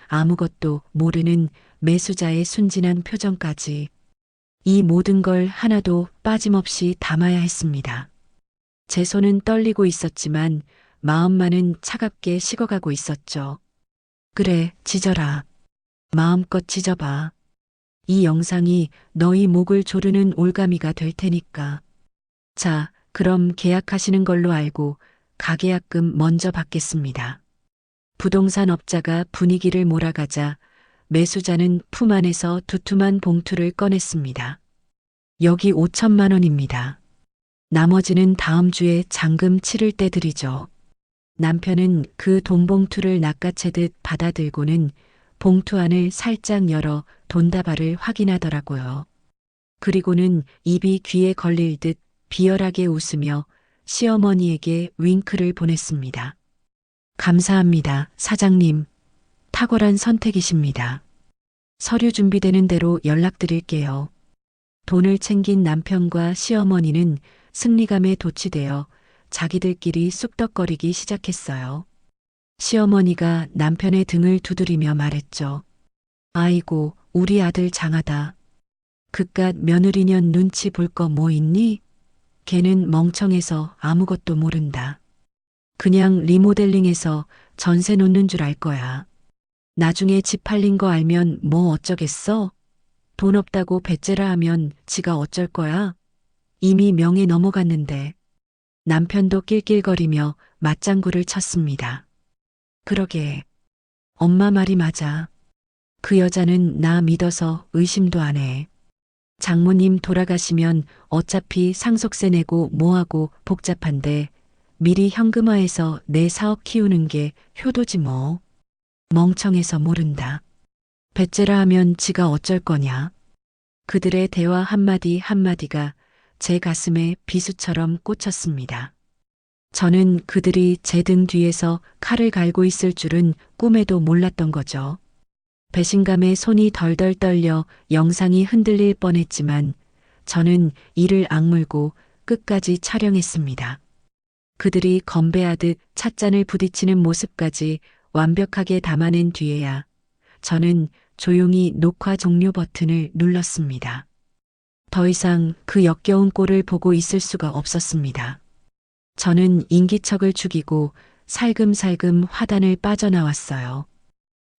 아무것도 모르는 매수자의 순진한 표정까지. 이 모든 걸 하나도 빠짐없이 담아야 했습니다. 제 손은 떨리고 있었지만 마음만은 차갑게 식어가고 있었죠. 그래, 짖어라. 마음껏 짖어봐. 이 영상이 너희 목을 조르는 올가미가 될 테니까. 자, 그럼 계약하시는 걸로 알고 가계약금 먼저 받겠습니다. 부동산 업자가 분위기를 몰아가자 매수자는 품 안에서 두툼한 봉투를 꺼냈습니다. 여기 5천만 원입니다. 나머지는 다음 주에 잔금 치를 때 드리죠. 남편은 그 돈봉투를 낚아채듯 받아들고는 봉투 안을 살짝 열어 돈다발을 확인하더라고요. 그리고는 입이 귀에 걸릴 듯 비열하게 웃으며 시어머니에게 윙크를 보냈습니다. 감사합니다, 사장님. 탁월한 선택이십니다. 서류 준비되는 대로 연락드릴게요. 돈을 챙긴 남편과 시어머니는 승리감에 도취되어 자기들끼리 쑥덕거리기 시작했어요. 시어머니가 남편의 등을 두드리며 말했죠. 아이고, 우리 아들 장하다. 그깟 며느리년 눈치 볼 거 뭐 있니? 걔는 멍청해서 아무것도 모른다. 그냥 리모델링해서 전세 놓는 줄 알 거야. 나중에 집 팔린 거 알면 뭐 어쩌겠어? 돈 없다고 배째라 하면 지가 어쩔 거야? 이미 명예 넘어갔는데. 남편도 낄낄거리며 맞장구를 쳤습니다. 그러게. 엄마 말이 맞아. 그 여자는 나 믿어서 의심도 안 해. 장모님 돌아가시면 어차피 상속세 내고 뭐하고 복잡한데 미리 현금화해서 내 사업 키우는 게 효도지 뭐. 멍청해서 모른다. 배째라 하면 지가 어쩔 거냐. 그들의 대화 한마디 한마디가 제 가슴에 비수처럼 꽂혔습니다. 저는 그들이 제 등 뒤에서 칼을 갈고 있을 줄은 꿈에도 몰랐던 거죠. 배신감에 손이 덜덜 떨려 영상이 흔들릴 뻔했지만 저는 이를 악물고 끝까지 촬영했습니다. 그들이 건배하듯 찻잔을 부딪히는 모습까지 완벽하게 담아낸 뒤에야 저는 조용히 녹화 종료 버튼을 눌렀습니다. 더 이상 그 역겨운 꼴을 보고 있을 수가 없었습니다. 저는 인기척을 죽이고 살금살금 화단을 빠져나왔어요.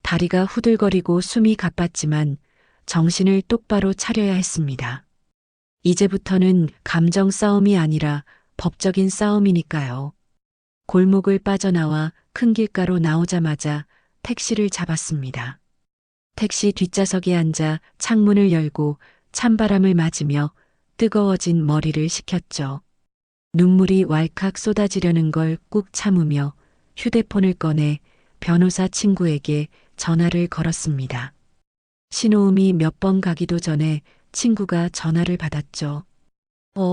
다리가 후들거리고 숨이 가빴지만 정신을 똑바로 차려야 했습니다. 이제부터는 감정 싸움이 아니라 법적인 싸움이니까요. 골목을 빠져나와 큰 길가로 나오자마자 택시를 잡았습니다. 택시 뒷좌석에 앉아 창문을 열고 찬바람을 맞으며 뜨거워진 머리를 식혔죠. 눈물이 왈칵 쏟아지려는 걸 꾹 참으며 휴대폰을 꺼내 변호사 친구에게 전화를 걸었습니다. 신호음이 몇 번 가기도 전에 친구가 전화를 받았죠.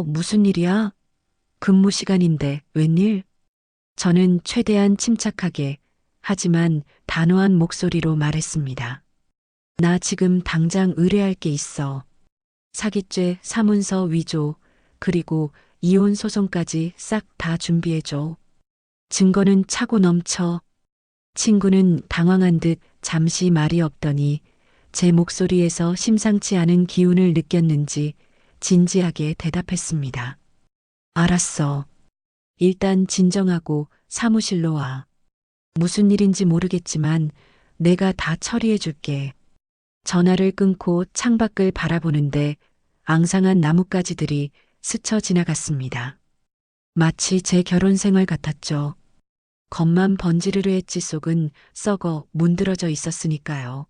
무슨 일이야? 근무 시간인데 웬일? 저는 최대한 침착하게 하지만 단호한 목소리로 말했습니다. 나 지금 당장 의뢰할 게 있어. 사기죄, 사문서 위조, 그리고 이혼 소송까지 싹 다 준비해줘. 증거는 차고 넘쳐. 친구는 당황한 듯 잠시 말이 없더니 제 목소리에서 심상치 않은 기운을 느꼈는지 진지하게 대답했습니다. 알았어. 일단 진정하고 사무실로 와. 무슨 일인지 모르겠지만 내가 다 처리해 줄게. 전화를 끊고 창밖을 바라보는데 앙상한 나뭇가지들이 스쳐 지나갔습니다. 마치 제 결혼 생활 같았죠. 겉만 번지르르 했지 속은 썩어 문드러져 있었으니까요.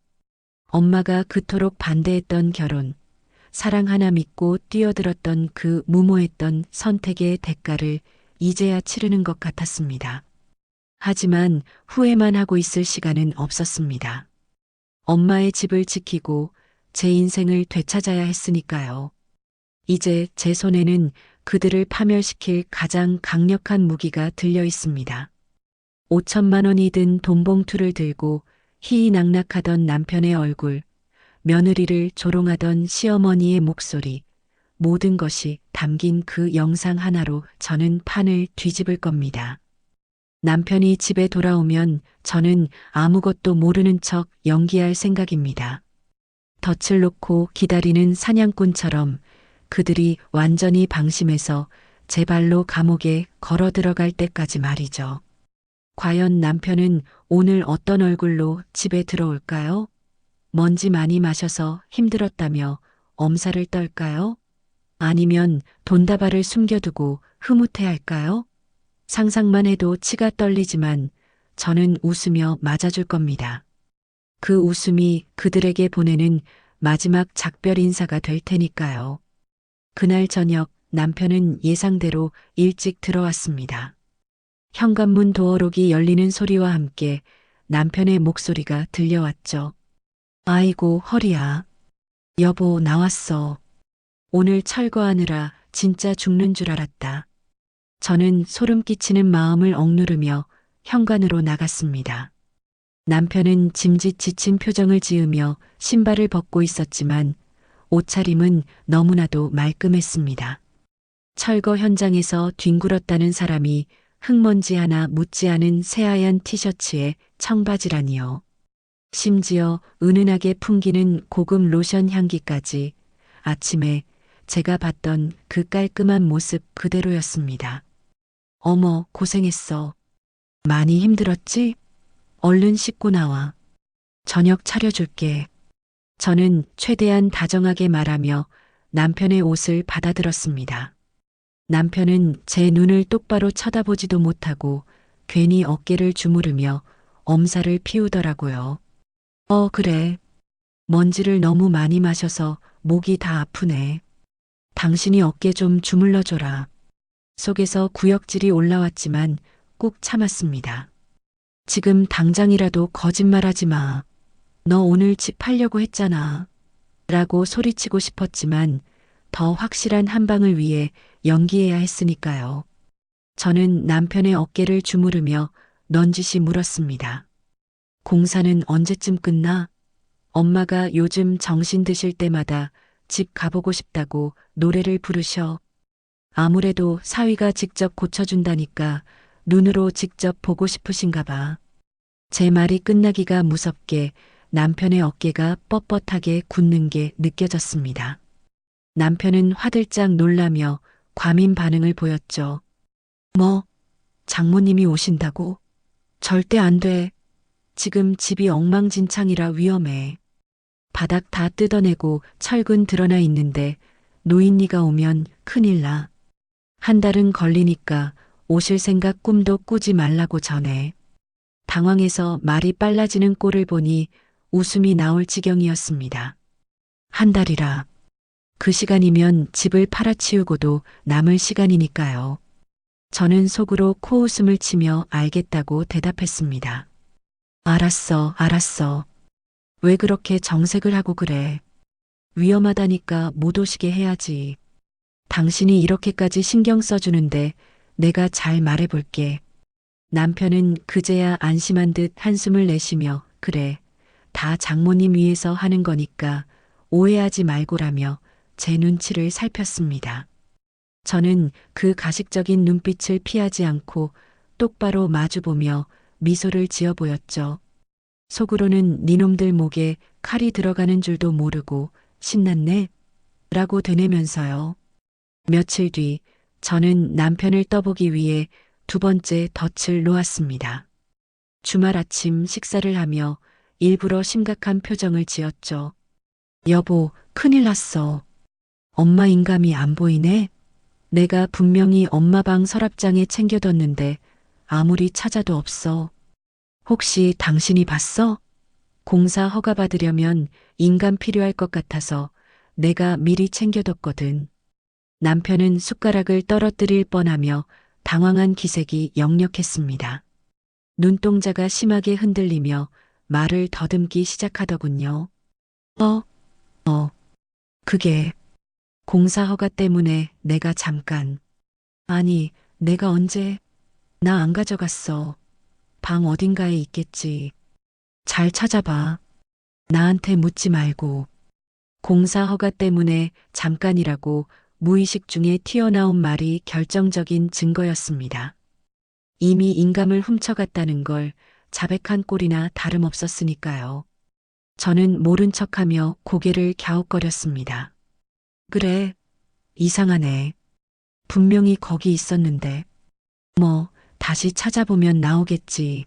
엄마가 그토록 반대했던 결혼, 사랑 하나 믿고 뛰어들었던 그 무모했던 선택의 대가를 이제야 치르는 것 같았습니다. 하지만 후회만 하고 있을 시간은 없었습니다. 엄마의 집을 지키고 제 인생을 되찾아야 했으니까요. 이제 제 손에는 그들을 파멸시킬 가장 강력한 무기가 들려 있습니다. 5천만 원이 든 돈봉투를 들고 희희낙낙하던 남편의 얼굴, 며느리를 조롱하던 시어머니의 목소리, 모든 것이 담긴 그 영상 하나로 저는 판을 뒤집을 겁니다. 남편이 집에 돌아오면 저는 아무것도 모르는 척 연기할 생각입니다. 덫을 놓고 기다리는 사냥꾼처럼 그들이 완전히 방심해서 제 발로 감옥에 걸어 들어갈 때까지 말이죠. 과연 남편은 오늘 어떤 얼굴로 집에 들어올까요? 먼지 많이 마셔서 힘들었다며 엄살을 떨까요? 아니면 돈다발을 숨겨두고 흐뭇해할까요? 상상만 해도 치가 떨리지만 저는 웃으며 맞아줄 겁니다. 그 웃음이 그들에게 보내는 마지막 작별 인사가 될 테니까요. 그날 저녁 남편은 예상대로 일찍 들어왔습니다. 현관문 도어록이 열리는 소리와 함께 남편의 목소리가 들려왔죠. 아이고, 허리야. 여보, 나왔어. 오늘 철거하느라 진짜 죽는 줄 알았다. 저는 소름 끼치는 마음을 억누르며 현관으로 나갔습니다. 남편은 짐짓 지친 표정을 지으며 신발을 벗고 있었지만 옷차림은 너무나도 말끔했습니다. 철거 현장에서 뒹굴었다는 사람이 흙먼지 하나 묻지 않은 새하얀 티셔츠에 청바지라니요. 심지어 은은하게 풍기는 고급 로션 향기까지 아침에 제가 봤던 그 깔끔한 모습 그대로였습니다. 어머, 고생했어. 많이 힘들었지? 얼른 씻고 나와. 저녁 차려줄게. 저는 최대한 다정하게 말하며 남편의 옷을 받아들었습니다. 남편은 제 눈을 똑바로 쳐다보지도 못하고 괜히 어깨를 주무르며 엄살을 피우더라고요. 그래. 먼지를 너무 많이 마셔서 목이 다 아프네. 당신이 어깨 좀 주물러줘라. 속에서 구역질이 올라왔지만 꾹 참았습니다. 지금 당장이라도 거짓말하지 마. 너 오늘 집 팔려고 했잖아. 라고 소리치고 싶었지만 더 확실한 한 방을 위해 연기해야 했으니까요. 저는 남편의 어깨를 주무르며 넌지시 물었습니다. 공사는 언제쯤 끝나? 엄마가 요즘 정신 드실 때마다 집 가보고 싶다고 노래를 부르셔. 아무래도 사위가 직접 고쳐준다니까 눈으로 직접 보고 싶으신가 봐. 제 말이 끝나기가 무섭게 남편의 어깨가 뻣뻣하게 굳는 게 느껴졌습니다. 남편은 화들짝 놀라며 과민 반응을 보였죠. 뭐? 장모님이 오신다고? 절대 안 돼. 지금 집이 엉망진창이라 위험해. 바닥 다 뜯어내고 철근 드러나 있는데 노인네가 오면 큰일 나. 한 달은 걸리니까 오실 생각 꿈도 꾸지 말라고 전해. 당황해서 말이 빨라지는 꼴을 보니 웃음이 나올 지경이었습니다. 한 달이라. 그 시간이면 집을 팔아치우고도 남을 시간이니까요. 저는 속으로 코웃음을 치며 알겠다고 대답했습니다. 알았어, 알았어. 왜 그렇게 정색을 하고 그래? 위험하다니까 못 오시게 해야지. 당신이 이렇게까지 신경 써주는데 내가 잘 말해볼게. 남편은 그제야 안심한 듯 한숨을 내쉬며 그래, 다 장모님 위해서 하는 거니까 오해하지 말고라며 제 눈치를 살폈습니다. 저는 그 가식적인 눈빛을 피하지 않고 똑바로 마주보며 미소를 지어 보였죠. 속으로는 니놈들 목에 칼이 들어가는 줄도 모르고 신났네? 라고 되뇌면서요. 며칠 뒤 저는 남편을 떠보기 위해 두 번째 덫을 놓았습니다. 주말 아침 식사를 하며 일부러 심각한 표정을 지었죠. 여보, 큰일 났어. 엄마 인감이 안 보이네? 내가 분명히 엄마 방 서랍장에 챙겨뒀는데 아무리 찾아도 없어. 혹시 당신이 봤어? 공사 허가 받으려면 인감 필요할 것 같아서 내가 미리 챙겨뒀거든. 남편은 숟가락을 떨어뜨릴 뻔하며 당황한 기색이 역력했습니다. 눈동자가 심하게 흔들리며 말을 더듬기 시작하더군요. 그게 공사 허가 때문에 내가 잠깐. 아니, 내가 언제? 나 안 가져갔어. 방 어딘가에 있겠지. 잘 찾아봐. 나한테 묻지 말고. 공사 허가 때문에 잠깐이라고 무의식 중에 튀어나온 말이 결정적인 증거였습니다. 이미 인감을 훔쳐갔다는 걸 자백한 꼴이나 다름없었으니까요. 저는 모른 척하며 고개를 갸웃거렸습니다. 그래, 이상하네. 분명히 거기 있었는데. 뭐, 다시 찾아보면 나오겠지.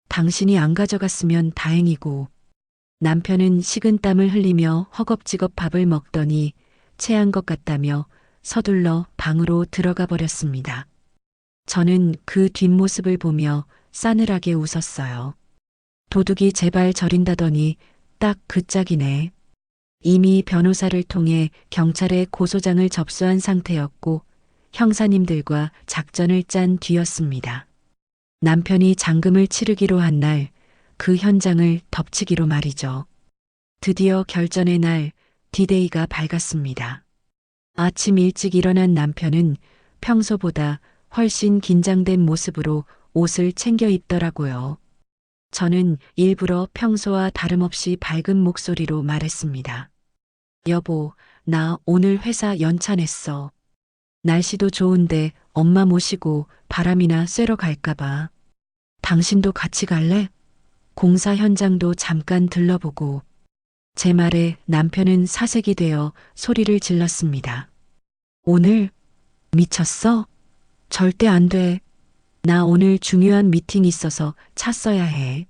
당신이 안 가져갔으면 다행이고. 남편은 식은땀을 흘리며 허겁지겁 밥을 먹더니 체한 것 같다며 서둘러 방으로 들어가 버렸습니다. 저는 그 뒷모습을 보며 싸늘하게 웃었어요. 도둑이 제발 저린다더니 딱 그 짝이네. 이미 변호사를 통해 경찰에 고소장을 접수한 상태였고 형사님들과 작전을 짠 뒤였습니다. 남편이 잔금을 치르기로 한 날 그 현장을 덮치기로 말이죠. 드디어 결전의 날 디데이가 밝았습니다. 아침 일찍 일어난 남편은 평소보다 훨씬 긴장된 모습으로 옷을 챙겨 입더라고요. 저는 일부러 평소와 다름없이 밝은 목소리로 말했습니다. 여보, 나 오늘 회사 연차 냈어. 날씨도 좋은데 엄마 모시고 바람이나 쐬러 갈까봐. 당신도 같이 갈래? 공사 현장도 잠깐 들러보고. 제 말에 남편은 사색이 되어 소리를 질렀습니다. 오늘? 미쳤어? 절대 안 돼. 나 오늘 중요한 미팅 있어서 차 써야 해.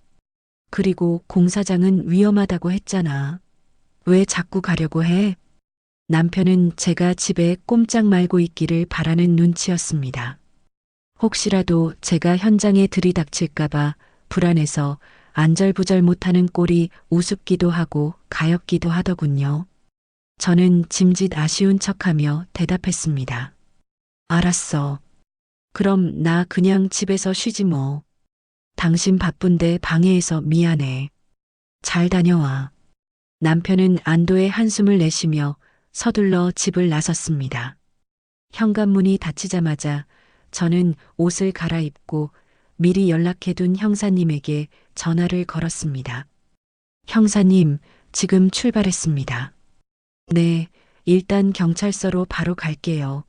그리고 공사장은 위험하다고 했잖아. 왜 자꾸 가려고 해? 남편은 제가 집에 꼼짝 말고 있기를 바라는 눈치였습니다. 혹시라도 제가 현장에 들이닥칠까봐 불안해서 안절부절 못하는 꼴이 우습기도 하고 가엾기도 하더군요. 저는 짐짓 아쉬운 척하며 대답했습니다. 알았어. 그럼 나 그냥 집에서 쉬지 뭐. 당신 바쁜데 방해해서 미안해. 잘 다녀와. 남편은 안도의 한숨을 내쉬며 서둘러 집을 나섰습니다. 현관문이 닫히자마자 저는 옷을 갈아입고 미리 연락해둔 형사님에게 전화를 걸었습니다. 형사님, 지금 출발했습니다. 네, 일단 경찰서로 바로 갈게요.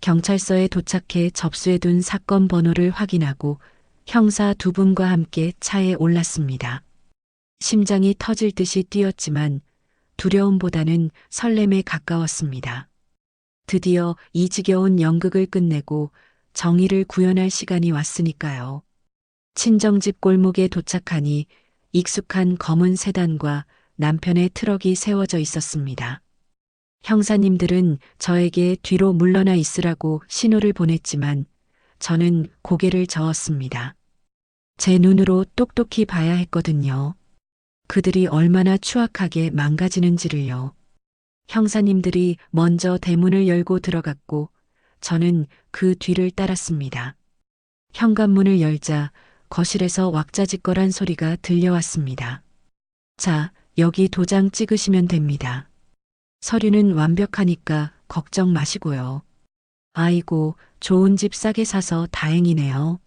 경찰서에 도착해 접수해둔 사건 번호를 확인하고 형사 두 분과 함께 차에 올랐습니다. 심장이 터질 듯이 뛰었지만 두려움보다는 설렘에 가까웠습니다. 드디어 이 지겨운 연극을 끝내고 정의를 구현할 시간이 왔으니까요. 친정집 골목에 도착하니 익숙한 검은 세단과 남편의 트럭이 세워져 있었습니다. 형사님들은 저에게 뒤로 물러나 있으라고 신호를 보냈지만 저는 고개를 저었습니다. 제 눈으로 똑똑히 봐야 했거든요. 그들이 얼마나 추악하게 망가지는지를요. 형사님들이 먼저 대문을 열고 들어갔고 저는 그 뒤를 따랐습니다. 현관문을 열자 거실에서 왁자지껄한 소리가 들려왔습니다. 자, 여기 도장 찍으시면 됩니다. 서류는 완벽하니까 걱정 마시고요. 아이고, 좋은 집 싸게 사서 다행이네요.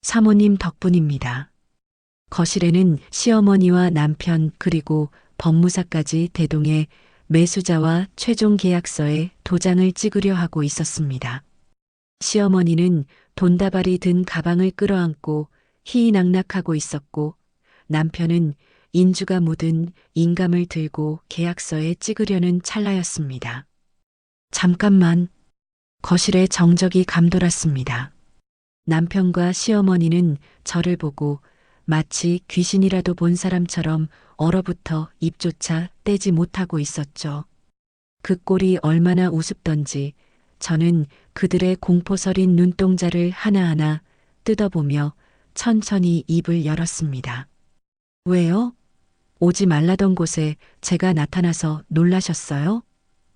사모님 덕분입니다. 거실에는 시어머니와 남편 그리고 법무사까지 대동해 매수자와 최종 계약서에 도장을 찍으려 하고 있었습니다. 시어머니는 돈다발이 든 가방을 끌어안고 희희낙낙하고 있었고 남편은 인주가 묻은 인감을 들고 계약서에 찍으려는 찰나였습니다. 잠깐만. 거실에 정적이 감돌았습니다. 남편과 시어머니는 저를 보고 마치 귀신이라도 본 사람처럼 얼어붙어 입조차 떼지 못하고 있었죠. 그 꼴이 얼마나 우습던지 저는 그들의 공포서린 눈동자를 하나하나 뜯어보며 천천히 입을 열었습니다. 왜요? 오지 말라던 곳에 제가 나타나서 놀라셨어요?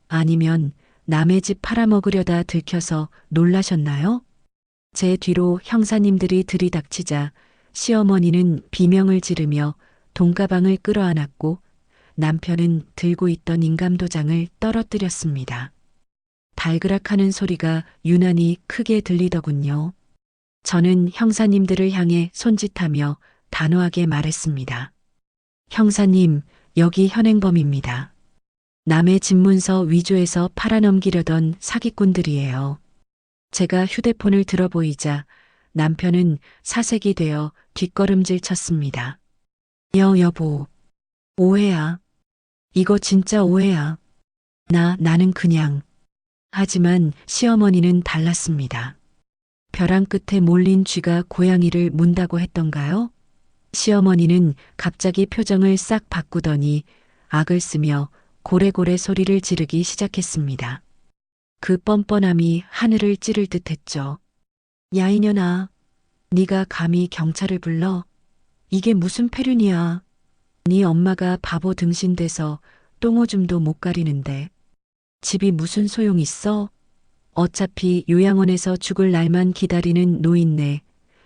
아니면 남의 집 팔아먹으려다 들켜서 놀라셨나요? 제 뒤로 형사님들이 들이닥치자 시어머니는 비명을 지르며 돈가방을 끌어안았고 남편은 들고 있던 인감도장을 떨어뜨렸습니다. 달그락하는 소리가 유난히 크게 들리더군요. 저는 형사님들을 향해 손짓하며 단호하게 말했습니다. 형사님, 여기 현행범입니다. 남의 집문서 위조해서 팔아넘기려던 사기꾼들이에요. 제가 휴대폰을 들어보이자 남편은 사색이 되어 뒷걸음질 쳤습니다. 여보, 오해야. 이거 진짜 오해야. 나는 그냥. 하지만 시어머니는 달랐습니다. 벼랑 끝에 몰린 쥐가 고양이를 문다고 했던가요? 시어머니는 갑자기 표정을 싹 바꾸더니 악을 쓰며 고래고래 소리를 지르기 시작했습니다. 그 뻔뻔함이 하늘을 찌를 듯했죠. 야 이년아, 네가 감히 경찰을 불러? 이게 무슨 패륜이야. 네 엄마가 바보 등신 돼서 똥오줌도 못 가리는데 집이 무슨 소용 있어? 어차피 요양원에서 죽을 날만 기다리는 노인네.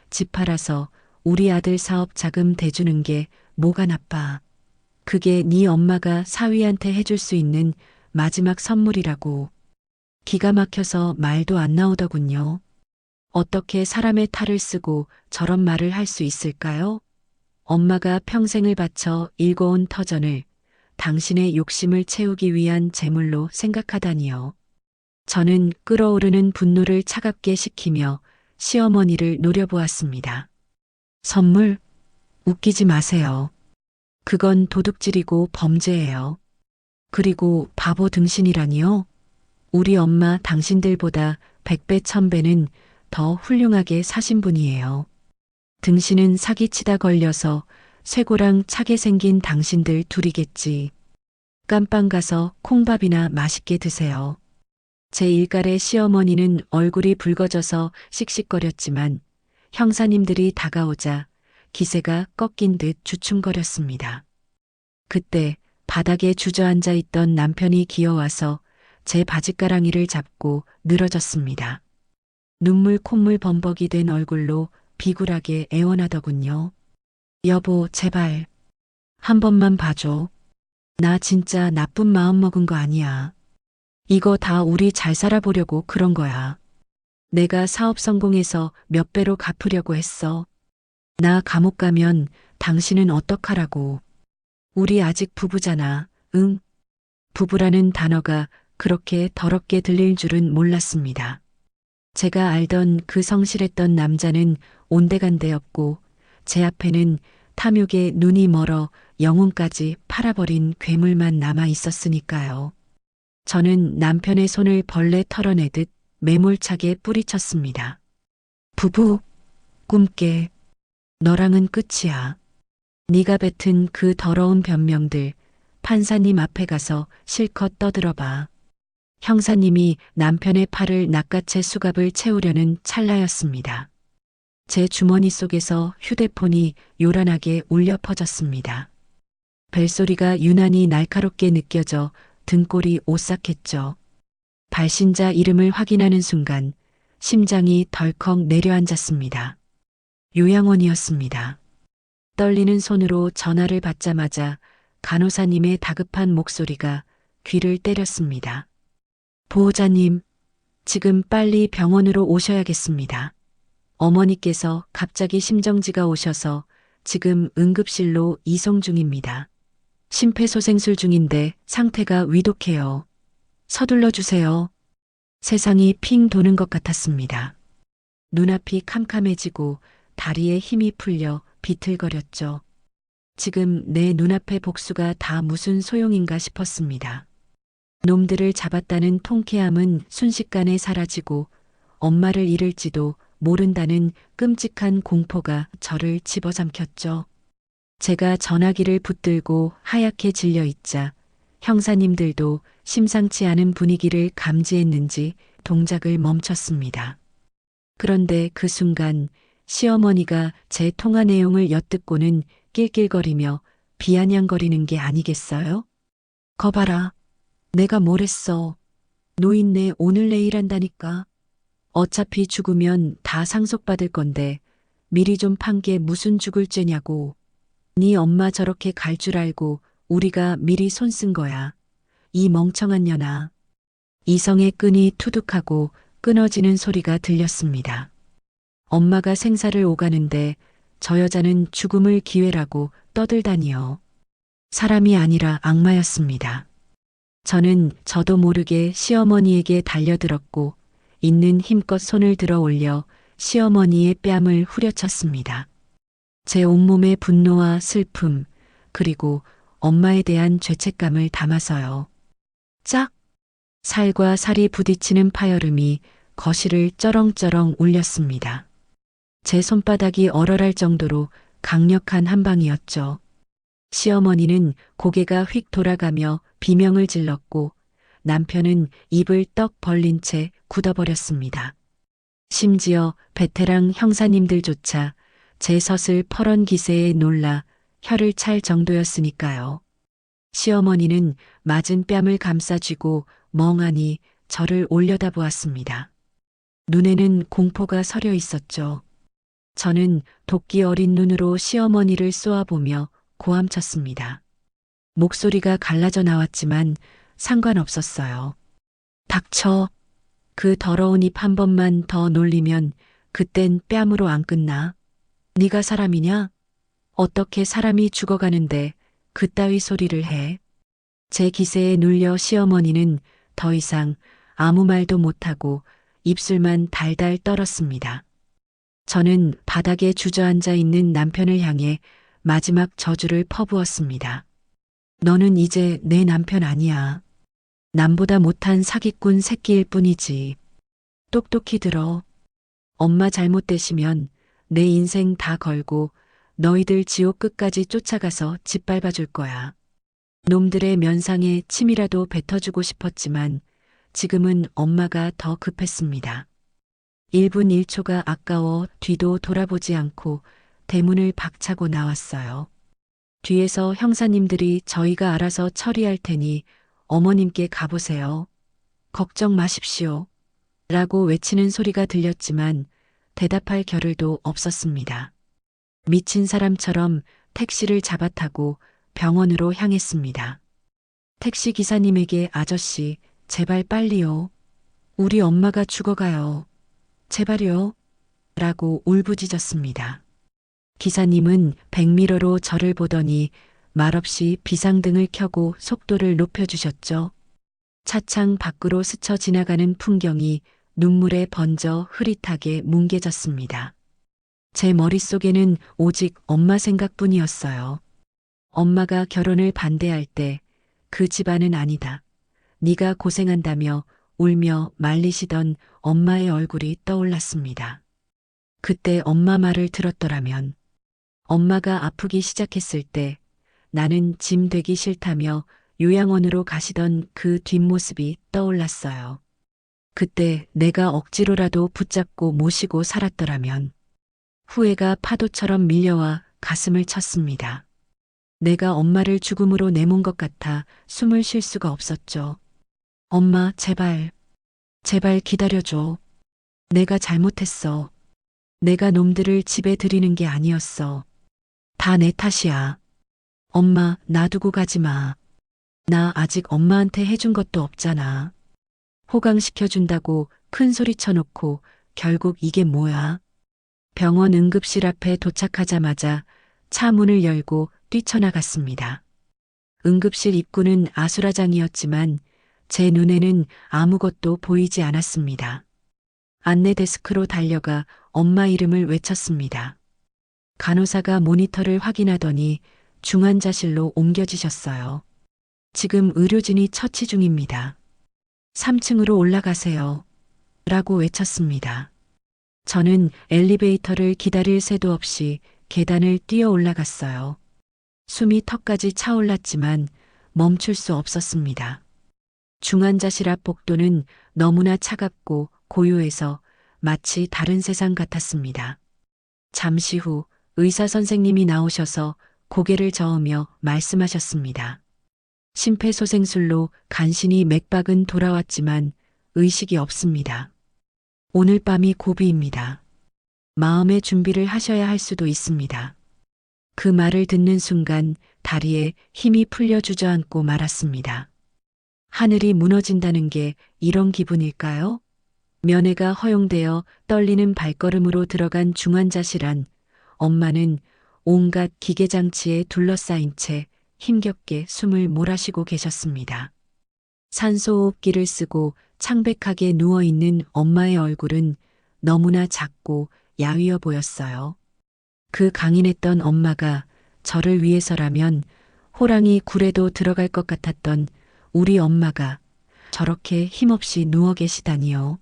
집 팔아서 우리 아들 사업 자금 대주는 게 뭐가 나빠. 그게 네 엄마가 사위한테 해줄 수 있는 마지막 선물이라고. 기가 막혀서 말도 안 나오더군요. 어떻게 사람의 탈을 쓰고 저런 말을 할 수 있을까요? 엄마가 평생을 바쳐 일궈온 터전을 당신의 욕심을 채우기 위한 재물로 생각하다니요. 저는 끓어오르는 분노를 차갑게 식히며 시어머니를 노려보았습니다. 선물? 웃기지 마세요. 그건 도둑질이고 범죄예요. 그리고 바보 등신이라니요? 우리 엄마 당신들보다 100배 1000배는 더 훌륭하게 사신 분이에요. 등신은 사기치다 걸려서 쇠고랑 차게 생긴 당신들 둘이겠지. 깜빵 가서 콩밥이나 맛있게 드세요. 제 일갈의 시어머니는 얼굴이 붉어져서 씩씩거렸지만 형사님들이 다가오자 기세가 꺾인 듯 주춤거렸습니다. 그때 바닥에 주저앉아 있던 남편이 기어와서 제 바짓가랑이를 잡고 늘어졌습니다. 눈물 콧물 범벅이 된 얼굴로 비굴하게 애원하더군요. 여보, 제발. 한 번만 봐줘. 나 진짜 나쁜 마음 먹은 거 아니야. 이거 다 우리 잘 살아보려고 그런 거야. 내가 사업 성공해서 몇 배로 갚으려고 했어. 나 감옥 가면 당신은 어떡하라고. 우리 아직 부부잖아. 응? 부부라는 단어가 그렇게 더럽게 들릴 줄은 몰랐습니다. 제가 알던 그 성실했던 남자는 온데간데였고 제 앞에는 탐욕에 눈이 멀어 영혼까지 팔아버린 괴물만 남아 있었으니까요. 저는 남편의 손을 벌레 털어내듯 매몰차게 뿌리쳤습니다. 부부, 꿈깨. 너랑은 끝이야. 네가 뱉은 그 더러운 변명들 판사님 앞에 가서 실컷 떠들어봐. 형사님이 남편의 팔을 낚아채 수갑을 채우려는 찰나였습니다. 제 주머니 속에서 휴대폰이 요란하게 울려 퍼졌습니다. 벨소리가 유난히 날카롭게 느껴져 등골이 오싹했죠. 발신자 이름을 확인하는 순간 심장이 덜컥 내려앉았습니다. 요양원이었습니다. 떨리는 손으로 전화를 받자마자 간호사님의 다급한 목소리가 귀를 때렸습니다. 보호자님, 지금 빨리 병원으로 오셔야겠습니다. 어머니께서 갑자기 심정지가 오셔서 지금 응급실로 이송 중입니다. 심폐소생술 중인데 상태가 위독해요. 서둘러 주세요. 세상이 핑 도는 것 같았습니다. 눈앞이 캄캄해지고 다리에 힘이 풀려 비틀거렸죠. 지금 내 눈앞의 복수가 다 무슨 소용인가 싶었습니다. 놈들을 잡았다는 통쾌함은 순식간에 사라지고 엄마를 잃을지도 모른다는 끔찍한 공포가 저를 집어삼켰죠. 제가 전화기를 붙들고 하얗게 질려있자 형사님들도 심상치 않은 분위기를 감지했는지 동작을 멈췄습니다. 그런데 그 순간 시어머니가 제 통화 내용을 엿듣고는 낄낄거리며 비아냥거리는 게 아니겠어요? 거봐라. 내가 뭘 했어. 노인네 오늘 내일 한다니까. 어차피 죽으면 다 상속받을 건데 미리 좀 판 게 무슨 죽을 죄냐고. 네 엄마 저렇게 갈 줄 알고 우리가 미리 손 쓴 거야. 이 멍청한 년아. 이성의 끈이 투둑하고 끊어지는 소리가 들렸습니다. 엄마가 생사를 오가는데 저 여자는 죽음을 기회라고 떠들다니요. 사람이 아니라 악마였습니다. 저는 저도 모르게 시어머니에게 달려들었고 있는 힘껏 손을 들어 올려 시어머니의 뺨을 후려쳤습니다. 제 온몸의 분노와 슬픔 그리고 엄마에 대한 죄책감을 담아서요. 짝! 살과 살이 부딪히는 파열음이 거실을 쩌렁쩌렁 울렸습니다. 제 손바닥이 얼얼할 정도로 강력한 한 방이었죠. 시어머니는 고개가 휙 돌아가며 비명을 질렀고 남편은 입을 떡 벌린 채 굳어버렸습니다. 심지어 베테랑 형사님들조차 제 서슬 퍼런 기세에 놀라 혀를 찰 정도였으니까요. 시어머니는 맞은 뺨을 감싸쥐고 멍하니 저를 올려다보았습니다. 눈에는 공포가 서려 있었죠. 저는 도끼 어린 눈으로 시어머니를 쏘아보며 고함쳤습니다. 목소리가 갈라져 나왔지만 상관없었어요. 닥쳐. 그 더러운 입 한 번만 더 놀리면 그땐 뺨으로 안 끝나. 네가 사람이냐? 어떻게 사람이 죽어가는데 그따위 소리를 해? 제 기세에 눌려 시어머니는 더 이상 아무 말도 못하고 입술만 달달 떨었습니다. 저는 바닥에 주저앉아 있는 남편을 향해 마지막 저주를 퍼부었습니다. 너는 이제 내 남편 아니야. 남보다 못한 사기꾼 새끼일 뿐이지. 똑똑히 들어. 엄마 잘못되시면 내 인생 다 걸고 너희들 지옥 끝까지 쫓아가서 짓밟아 줄 거야. 놈들의 면상에 침이라도 뱉어주고 싶었지만 지금은 엄마가 더 급했습니다. 1분 1초가 아까워 뒤도 돌아보지 않고 대문을 박차고 나왔어요. 뒤에서 형사님들이 저희가 알아서 처리할 테니 어머님께 가보세요. 걱정 마십시오. 라고 외치는 소리가 들렸지만 대답할 겨를도 없었습니다. 미친 사람처럼 택시를 잡아타고 병원으로 향했습니다. 택시 기사님에게 아저씨, 제발 빨리요. 우리 엄마가 죽어가요. 제발요. 라고 울부짖었습니다. 기사님은 백미러로 저를 보더니 말없이 비상등을 켜고 속도를 높여주셨죠. 차창 밖으로 스쳐 지나가는 풍경이 눈물에 번져 흐릿하게 뭉개졌습니다. 제 머릿속에는 오직 엄마 생각뿐이었어요. 엄마가 결혼을 반대할 때 그 집안은 아니다. 네가 고생한다며 울며 말리시던 엄마의 얼굴이 떠올랐습니다. 그때 엄마 말을 들었더라면 엄마가 아프기 시작했을 때 나는 짐 되기 싫다며 요양원으로 가시던 그 뒷모습이 떠올랐어요. 그때 내가 억지로라도 붙잡고 모시고 살았더라면 후회가 파도처럼 밀려와 가슴을 쳤습니다. 내가 엄마를 죽음으로 내몬 것 같아 숨을 쉴 수가 없었죠. 엄마, 제발, 제발 기다려줘. 내가 잘못했어. 내가 놈들을 집에 들이는 게 아니었어. 다 내 탓이야. 엄마, 놔두고 가지 마. 나 아직 엄마한테 해준 것도 없잖아. 호강시켜준다고 큰 소리 쳐놓고 결국 이게 뭐야? 병원 응급실 앞에 도착하자마자 차 문을 열고 뛰쳐나갔습니다. 응급실 입구는 아수라장이었지만 제 눈에는 아무것도 보이지 않았습니다. 안내 데스크로 달려가 엄마 이름을 외쳤습니다. 간호사가 모니터를 확인하더니 중환자실로 옮겨지셨어요. 지금 의료진이 처치 중입니다. 3층으로 올라가세요. 라고 외쳤습니다. 저는 엘리베이터를 기다릴 새도 없이 계단을 뛰어 올라갔어요. 숨이 턱까지 차올랐지만 멈출 수 없었습니다. 중환자실 앞 복도는 너무나 차갑고 고요해서 마치 다른 세상 같았습니다. 잠시 후 의사 선생님이 나오셔서 고개를 저으며 말씀하셨습니다. 심폐소생술로 간신히 맥박은 돌아왔지만 의식이 없습니다. 오늘 밤이 고비입니다. 마음의 준비를 하셔야 할 수도 있습니다. 그 말을 듣는 순간 다리에 힘이 풀려 주저앉고 말았습니다. 하늘이 무너진다는 게 이런 기분일까요? 면회가 허용되어 떨리는 발걸음으로 들어간 중환자실 안 엄마는 온갖 기계장치에 둘러싸인 채 힘겹게 숨을 몰아쉬고 계셨습니다. 산소호흡기를 쓰고 창백하게 누워있는 엄마의 얼굴은 너무나 작고 야위어 보였어요. 그 강인했던 엄마가 저를 위해서라면 호랑이 굴에도 들어갈 것 같았던 우리 엄마가 저렇게 힘없이 누워 계시다니요.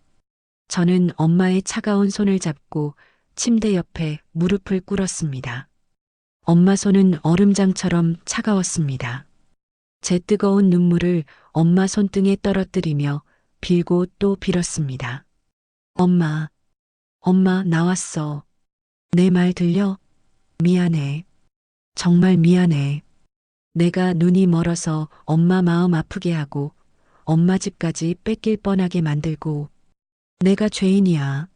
저는 엄마의 차가운 손을 잡고 침대 옆에 무릎을 꿇었습니다. 엄마 손은 얼음장처럼 차가웠습니다. 제 뜨거운 눈물을 엄마 손등에 떨어뜨리며 빌고 또 빌었습니다. 엄마, 엄마 나왔어. 내 말 들려? 미안해. 정말 미안해. 내가 눈이 멀어서 엄마 마음 아프게 하고 엄마 집까지 뺏길 뻔하게 만들고 내가 죄인이야.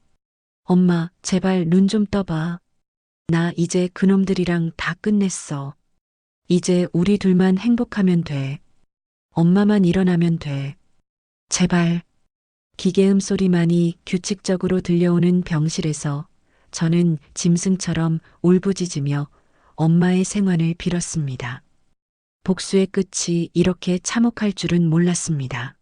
엄마 제발 눈 좀 떠봐. 나 이제 그놈들이랑 다 끝냈어. 이제 우리 둘만 행복하면 돼. 엄마만 일어나면 돼. 제발. 기계음 소리만이 규칙적으로 들려오는 병실에서 저는 짐승처럼 울부짖으며 엄마의 생환을 빌었습니다. 복수의 끝이 이렇게 참혹할 줄은 몰랐습니다.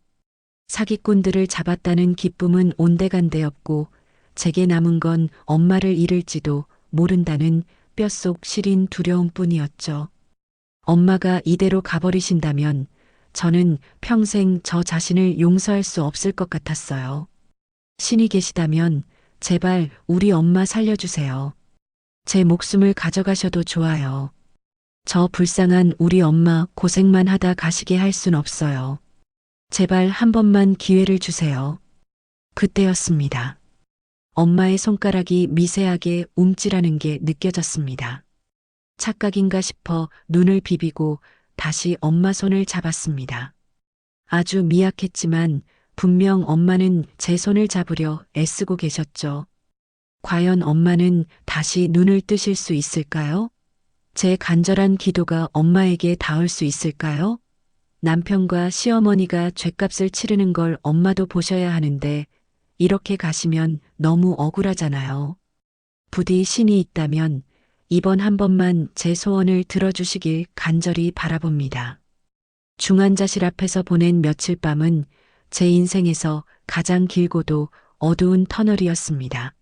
사기꾼들을 잡았다는 기쁨은 온데간데없고 제게 남은 건 엄마를 잃을지도 모른다는 뼛속 시린 두려움뿐이었죠. 엄마가 이대로 가버리신다면 저는 평생 저 자신을 용서할 수 없을 것 같았어요. 신이 계시다면 제발 우리 엄마 살려주세요. 제 목숨을 가져가셔도 좋아요. 저 불쌍한 우리 엄마 고생만 하다 가시게 할 순 없어요. 제발 한 번만 기회를 주세요. 그때였습니다. 엄마의 손가락이 미세하게 움찔하는 게 느껴졌습니다. 착각인가 싶어 눈을 비비고 다시 엄마 손을 잡았습니다. 아주 미약했지만 분명 엄마는 제 손을 잡으려 애쓰고 계셨죠. 과연 엄마는 다시 눈을 뜨실 수 있을까요? 제 간절한 기도가 엄마에게 닿을 수 있을까요? 남편과 시어머니가 죗값을 치르는 걸 엄마도 보셔야 하는데 이렇게 가시면 너무 억울하잖아요. 부디 신이 있다면 이번 한 번만 제 소원을 들어주시길 간절히 바라봅니다. 중환자실 앞에서 보낸 며칠 밤은 제 인생에서 가장 길고도 어두운 터널이었습니다.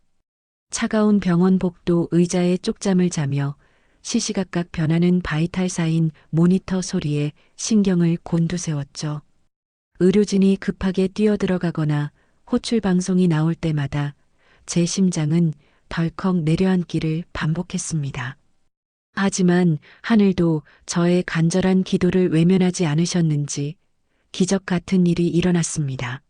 차가운 병원 복도 의자에 쪽잠을 자며 시시각각 변하는 바이탈 사인 모니터 소리에 신경을 곤두세웠죠. 의료진이 급하게 뛰어들어가거나 호출 방송이 나올 때마다 제 심장은 덜컥 내려앉기를 반복했습니다. 하지만 하늘도 저의 간절한 기도를 외면하지 않으셨는지 기적 같은 일이 일어났습니다.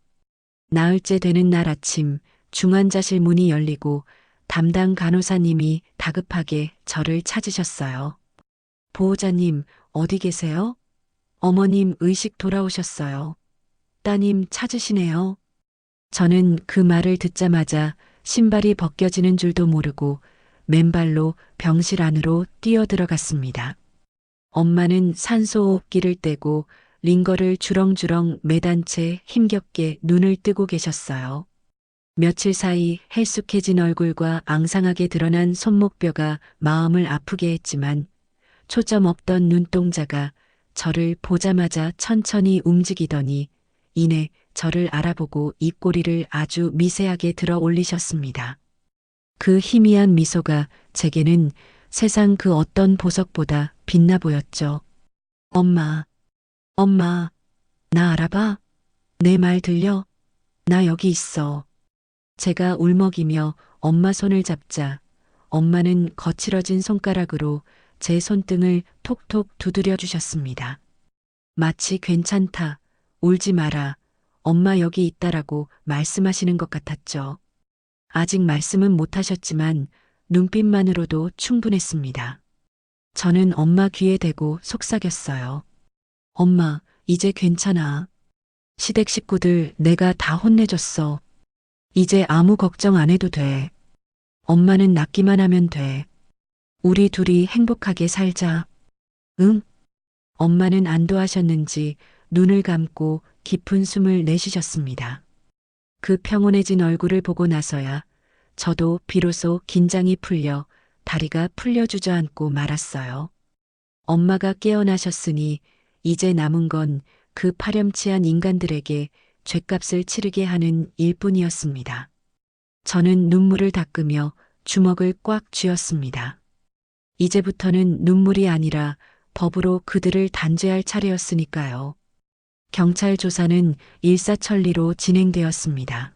나흘째 되는 날 아침 중환자실 문이 열리고 담당 간호사님이 다급하게 저를 찾으셨어요. 보호자님, 어디 계세요? 어머님 의식 돌아오셨어요. 따님 찾으시네요. 저는 그 말을 듣자마자 신발이 벗겨지는 줄도 모르고 맨발로 병실 안으로 뛰어들어갔습니다. 엄마는 산소호흡기를 떼고 링거를 주렁주렁 매단 채 힘겹게 눈을 뜨고 계셨어요. 며칠 사이 헬쑥해진 얼굴과 앙상하게 드러난 손목뼈가 마음을 아프게 했지만 초점 없던 눈동자가 저를 보자마자 천천히 움직이더니 이내 저를 알아보고 입꼬리를 아주 미세하게 들어 올리셨습니다. 그 희미한 미소가 제게는 세상 그 어떤 보석보다 빛나 보였죠. 엄마, 엄마, 나 알아봐? 내 말 들려? 나 여기 있어. 제가 울먹이며 엄마 손을 잡자 엄마는 거칠어진 손가락으로 제 손등을 톡톡 두드려 주셨습니다. 마치 괜찮다, 울지 마라, 엄마 여기 있다라고 말씀하시는 것 같았죠. 아직 말씀은 못하셨지만 눈빛만으로도 충분했습니다. 저는 엄마 귀에 대고 속삭였어요. 엄마, 이제 괜찮아. 시댁 식구들 내가 다 혼내줬어. 이제 아무 걱정 안 해도 돼. 엄마는 낫기만 하면 돼. 우리 둘이 행복하게 살자. 응? 엄마는 안도하셨는지 눈을 감고 깊은 숨을 내쉬셨습니다. 그 평온해진 얼굴을 보고 나서야 저도 비로소 긴장이 풀려 다리가 풀려 주저앉고 말았어요. 엄마가 깨어나셨으니 이제 남은 건 그 파렴치한 인간들에게 죗값을 치르게 하는 일뿐이었습니다. 저는 눈물을 닦으며 주먹을 꽉 쥐었습니다. 이제부터는 눈물이 아니라 법으로 그들을 단죄할 차례였으니까요. 경찰 조사는 일사천리로 진행되었습니다.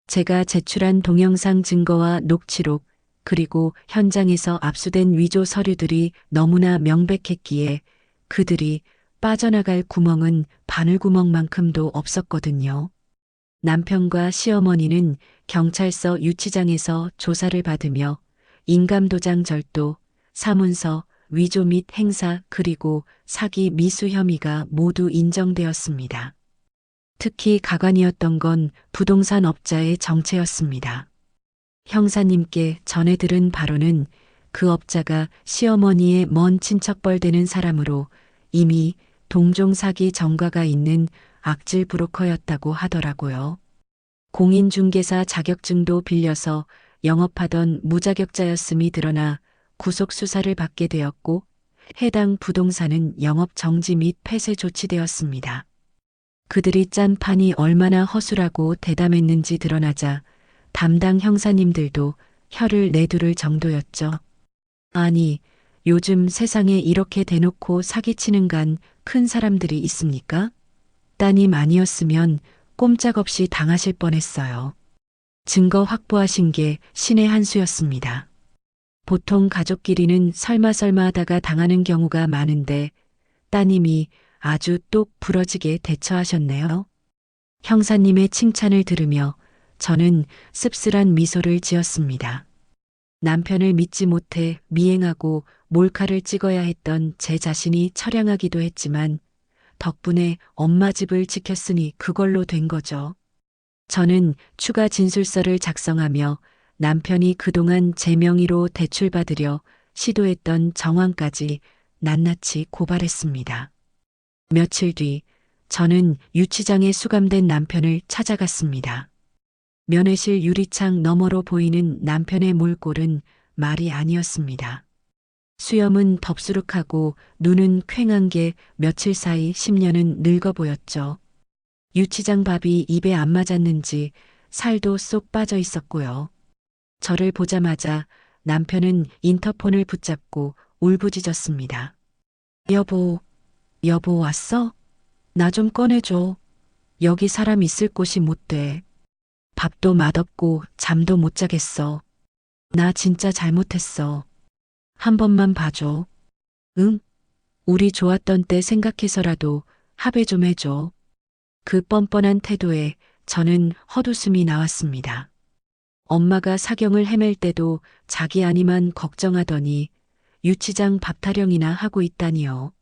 제가 제출한 동영상 증거와 녹취록, 그리고 현장에서 압수된 위조 서류들이 너무나 명백했기에 그들이 빠져나갈 구멍은 바늘구멍만큼도 없었거든요. 남편과 시어머니는 경찰서 유치장에서 조사를 받으며 인감도장 절도, 사문서, 위조 및 행사 그리고 사기 미수 혐의가 모두 인정되었습니다. 특히 가관이었던 건 부동산 업자의 정체였습니다. 형사님께 전해 들은 바로는 그 업자가 시어머니의 먼 친척뻘 되는 사람으로 이미 동종 사기 전과가 있는 악질 브로커였다고 하더라고요. 공인중개사 자격증도 빌려서 영업하던 무자격자였음이 드러나 구속 수사를 받게 되었고 해당 부동산은 영업 정지 및 폐쇄 조치되었습니다. 그들이 짠 판이 얼마나 허술하고 대담했는지 드러나자 담당 형사님들도 혀를 내두를 정도였죠. 아니, 요즘 세상에 이렇게 대놓고 사기치는 간 큰 사람들이 있습니까? 따님 아니었으면 꼼짝없이 당하실 뻔했어요. 증거 확보하신 게 신의 한 수였습니다. 보통 가족끼리는 설마 하다가 당하는 경우가 많은데 따님이 아주 똑 부러지게 대처하셨네요. 형사님의 칭찬을 들으며 저는 씁쓸한 미소를 지었습니다. 남편을 믿지 못해 미행하고 몰카를 찍어야 했던 제 자신이 처량하기도 했지만 덕분에 엄마 집을 지켰으니 그걸로 된 거죠. 저는 추가 진술서를 작성하며 남편이 그동안 제 명의로 대출받으려 시도했던 정황까지 낱낱이 고발했습니다. 며칠 뒤 저는 유치장에 수감된 남편을 찾아갔습니다. 면회실 유리창 너머로 보이는 남편의 몰골은 말이 아니었습니다. 수염은 덥수룩하고 눈은 퀭한 게 며칠 사이 10년은 늙어 보였죠. 유치장 밥이 입에 안 맞았는지 살도 쏙 빠져 있었고요. 저를 보자마자 남편은 인터폰을 붙잡고 울부짖었습니다. 여보 왔어? 나 좀 꺼내줘. 여기 사람 있을 곳이 못 돼. 밥도 맛없고 잠도 못 자겠어. 나 진짜 잘못했어. 한 번만 봐줘. 응? 우리 좋았던 때 생각해서라도 합의 좀 해줘. 그 뻔뻔한 태도에 저는 헛웃음이 나왔습니다. 엄마가 사경을 헤맬 때도 자기 아니만 걱정하더니 유치장 밥 타령이나 하고 있다니요.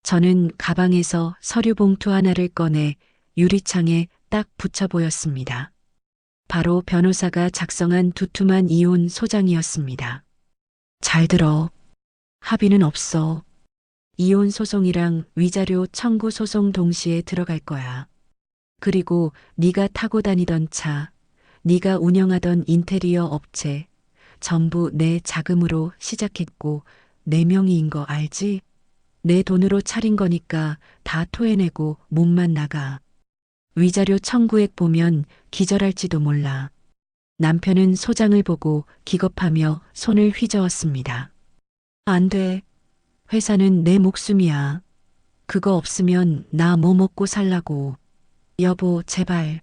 저는 가방에서 서류 봉투 하나를 꺼내 유리창에 딱 붙여 보였습니다. 바로 변호사가 작성한 두툼한 이혼 소장이었습니다. 잘 들어. 합의는 없어. 이혼 소송이랑 위자료 청구 소송 동시에 들어갈 거야. 그리고 네가 타고 다니던 차, 네가 운영하던 인테리어 업체, 전부 내 자금으로 시작했고 내 명의인 거 알지? 내 돈으로 차린 거니까 다 토해내고 몸만 나가. 위자료 청구액 보면 기절할지도 몰라. 남편은 소장을 보고 기겁하며 손을 휘저었습니다. 안 돼. 회사는 내 목숨이야. 그거 없으면 나 뭐 먹고 살라고. 여보, 제발.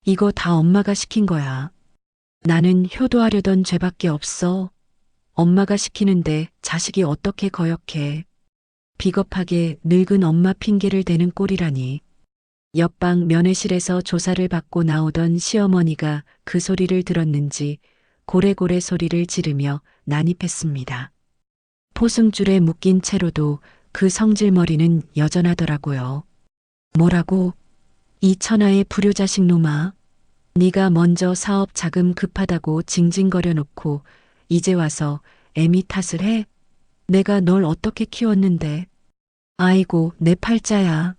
이거 다 엄마가 시킨 거야. 나는 효도하려던 죄밖에 없어. 엄마가 시키는데 자식이 어떻게 거역해. 비겁하게 늙은 엄마 핑계를 대는 꼴이라니. 옆방 면회실에서 조사를 받고 나오던 시어머니가 그 소리를 들었는지 고래고래 소리를 지르며 난입했습니다. 포승줄에 묶인 채로도 그 성질머리는 여전하더라고요. 뭐라고? 이 천하의 불효자식 놈아. 네가 먼저 사업 자금 급하다고 징징거려 놓고 이제 와서 애미 탓을 해? 내가 널 어떻게 키웠는데. 아이고 내 팔자야.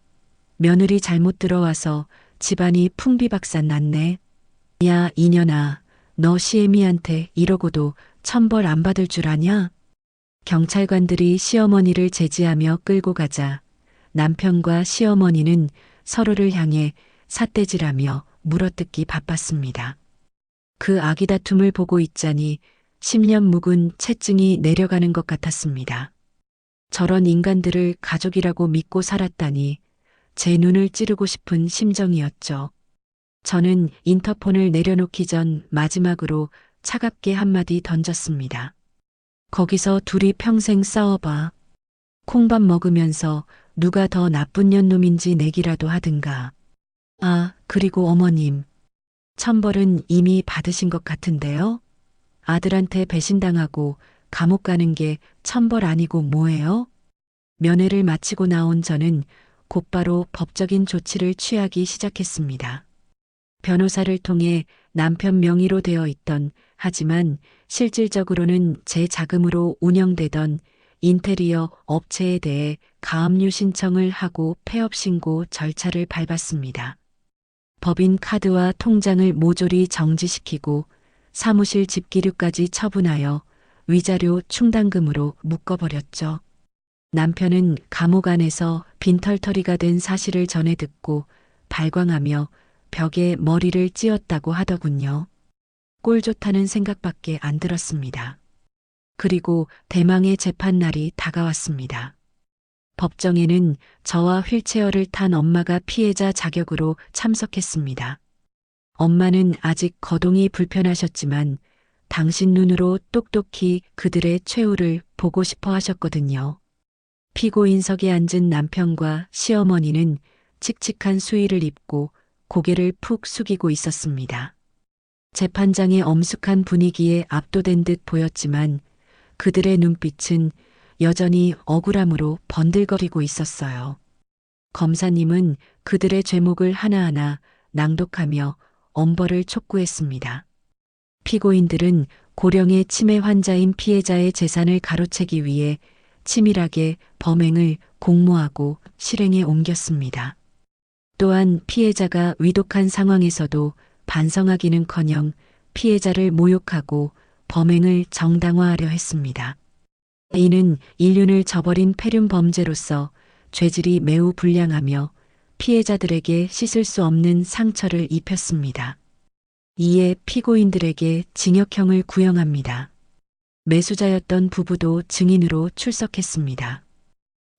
며느리 잘못 들어와서 집안이 풍비박산 났네. 야 이년아, 너 시애미한테 이러고도 천벌 안 받을 줄 아냐? 경찰관들이 시어머니를 제지하며 끌고 가자 남편과 시어머니는 서로를 향해 삿대질하며 물어뜯기 바빴습니다. 그 아기 다툼을 보고 있자니 10년 묵은 채증이 내려가는 것 같았습니다. 저런 인간들을 가족이라고 믿고 살았다니 제 눈을 찌르고 싶은 심정이었죠. 저는 인터폰을 내려놓기 전 마지막으로 차갑게 한마디 던졌습니다. 거기서 둘이 평생 싸워봐. 콩밥 먹으면서 누가 더 나쁜 년놈인지 내기라도 하든가. 아, 그리고 어머님. 천벌은 이미 받으신 것 같은데요? 아들한테 배신당하고 감옥 가는 게 천벌 아니고 뭐예요? 면회를 마치고 나온 저는 곧바로 법적인 조치를 취하기 시작했습니다. 변호사를 통해 남편 명의로 되어 있던, 하지만 실질적으로는 제 자금으로 운영되던 인테리어 업체에 대해 가압류 신청을 하고 폐업 신고 절차를 밟았습니다. 법인 카드와 통장을 모조리 정지시키고 사무실 집기류까지 처분하여 위자료 충당금으로 묶어버렸죠. 남편은 감옥 안에서 빈털터리가 된 사실을 전해 듣고 발광하며 벽에 머리를 찧었다고 하더군요. 꼴 좋다는 생각밖에 안 들었습니다. 그리고 대망의 재판날이 다가왔습니다. 법정에는 저와 휠체어를 탄 엄마가 피해자 자격으로 참석했습니다. 엄마는 아직 거동이 불편하셨지만 당신 눈으로 똑똑히 그들의 최후를 보고 싶어 하셨거든요. 피고인석에 앉은 남편과 시어머니는 칙칙한 수의를 입고 고개를 푹 숙이고 있었습니다. 재판장의 엄숙한 분위기에 압도된 듯 보였지만 그들의 눈빛은 여전히 억울함으로 번들거리고 있었어요. 검사님은 그들의 죄목을 하나하나 낭독하며 엄벌을 촉구했습니다. 피고인들은 고령의 치매 환자인 피해자의 재산을 가로채기 위해 치밀하게 범행을 공모하고 실행에 옮겼습니다. 또한 피해자가 위독한 상황에서도 반성하기는커녕 피해자를 모욕하고 범행을 정당화하려 했습니다. 이는 인륜을 저버린 폐륜 범죄로서 죄질이 매우 불량하며 피해자들에게 씻을 수 없는 상처를 입혔습니다. 이에 피고인들에게 징역형을 구형합니다. 매수자였던 부부도 증인으로 출석했습니다.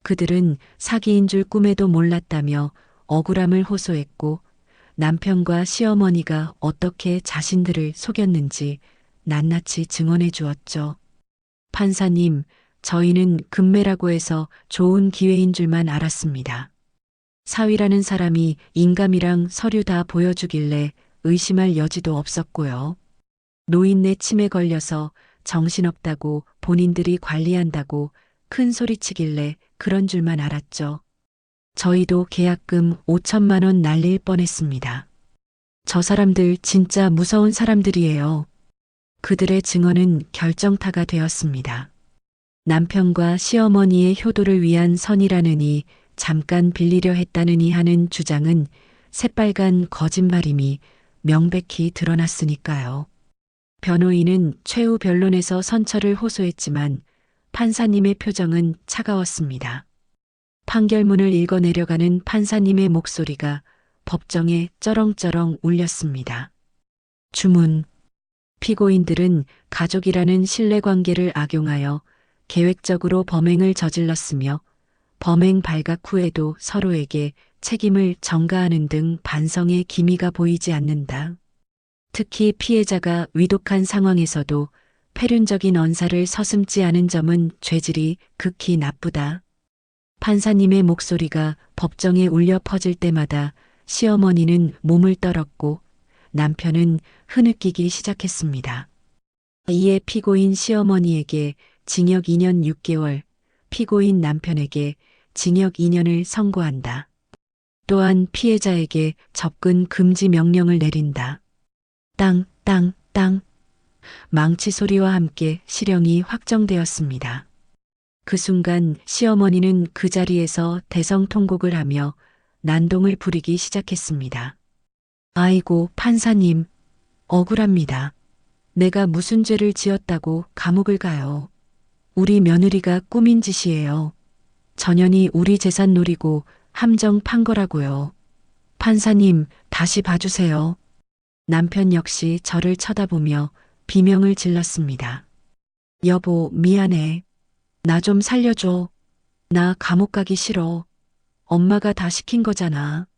그들은 사기인 줄 꿈에도 몰랐다며 억울함을 호소했고 남편과 시어머니가 어떻게 자신들을 속였는지 낱낱이 증언해 주었죠. 판사님, 저희는 금매라고 해서 좋은 기회인 줄만 알았습니다. 사위라는 사람이 인감이랑 서류 다 보여주길래 의심할 여지도 없었고요. 노인네 침에 걸려서 정신없다고 본인들이 관리한다고 큰 소리치길래 그런 줄만 알았죠. 저희도 계약금 5천만 원 날릴 뻔했습니다. 저 사람들 진짜 무서운 사람들이에요. 그들의 증언은 결정타가 되었습니다. 남편과 시어머니의 효도를 위한 선이라느니 잠깐 빌리려 했다느니 하는 주장은 새빨간 거짓말임이 명백히 드러났으니까요. 변호인은 최후 변론에서 선처를 호소했지만 판사님의 표정은 차가웠습니다. 판결문을 읽어내려가는 판사님의 목소리가 법정에 쩌렁쩌렁 울렸습니다. 주문. 피고인들은 가족이라는 신뢰관계를 악용하여 계획적으로 범행을 저질렀으며 범행 발각 후에도 서로에게 책임을 전가하는 등 반성의 기미가 보이지 않는다. 특히 피해자가 위독한 상황에서도 폐륜적인 언사를 서슴지 않은 점은 죄질이 극히 나쁘다. 판사님의 목소리가 법정에 울려 퍼질 때마다 시어머니는 몸을 떨었고 남편은 흐느끼기 시작했습니다. 이에 피고인 시어머니에게 징역 2년 6개월, 피고인 남편에게 징역 2년을 선고한다. 또한 피해자에게 접근 금지 명령을 내린다. 땅, 땅, 땅. 망치 소리와 함께 실형이 확정되었습니다. 그 순간 시어머니는 그 자리에서 대성통곡을 하며 난동을 부리기 시작했습니다. 아이고, 판사님, 억울합니다. 내가 무슨 죄를 지었다고 감옥을 가요. 우리 며느리가 꾸민 짓이에요. 전현이 우리 재산 노리고 함정 판 거라고요. 판사님, 다시 봐주세요. 남편 역시 저를 쳐다보며 비명을 질렀습니다. 여보, 미안해. 나 좀 살려줘. 나 감옥 가기 싫어. 엄마가 다 시킨 거잖아.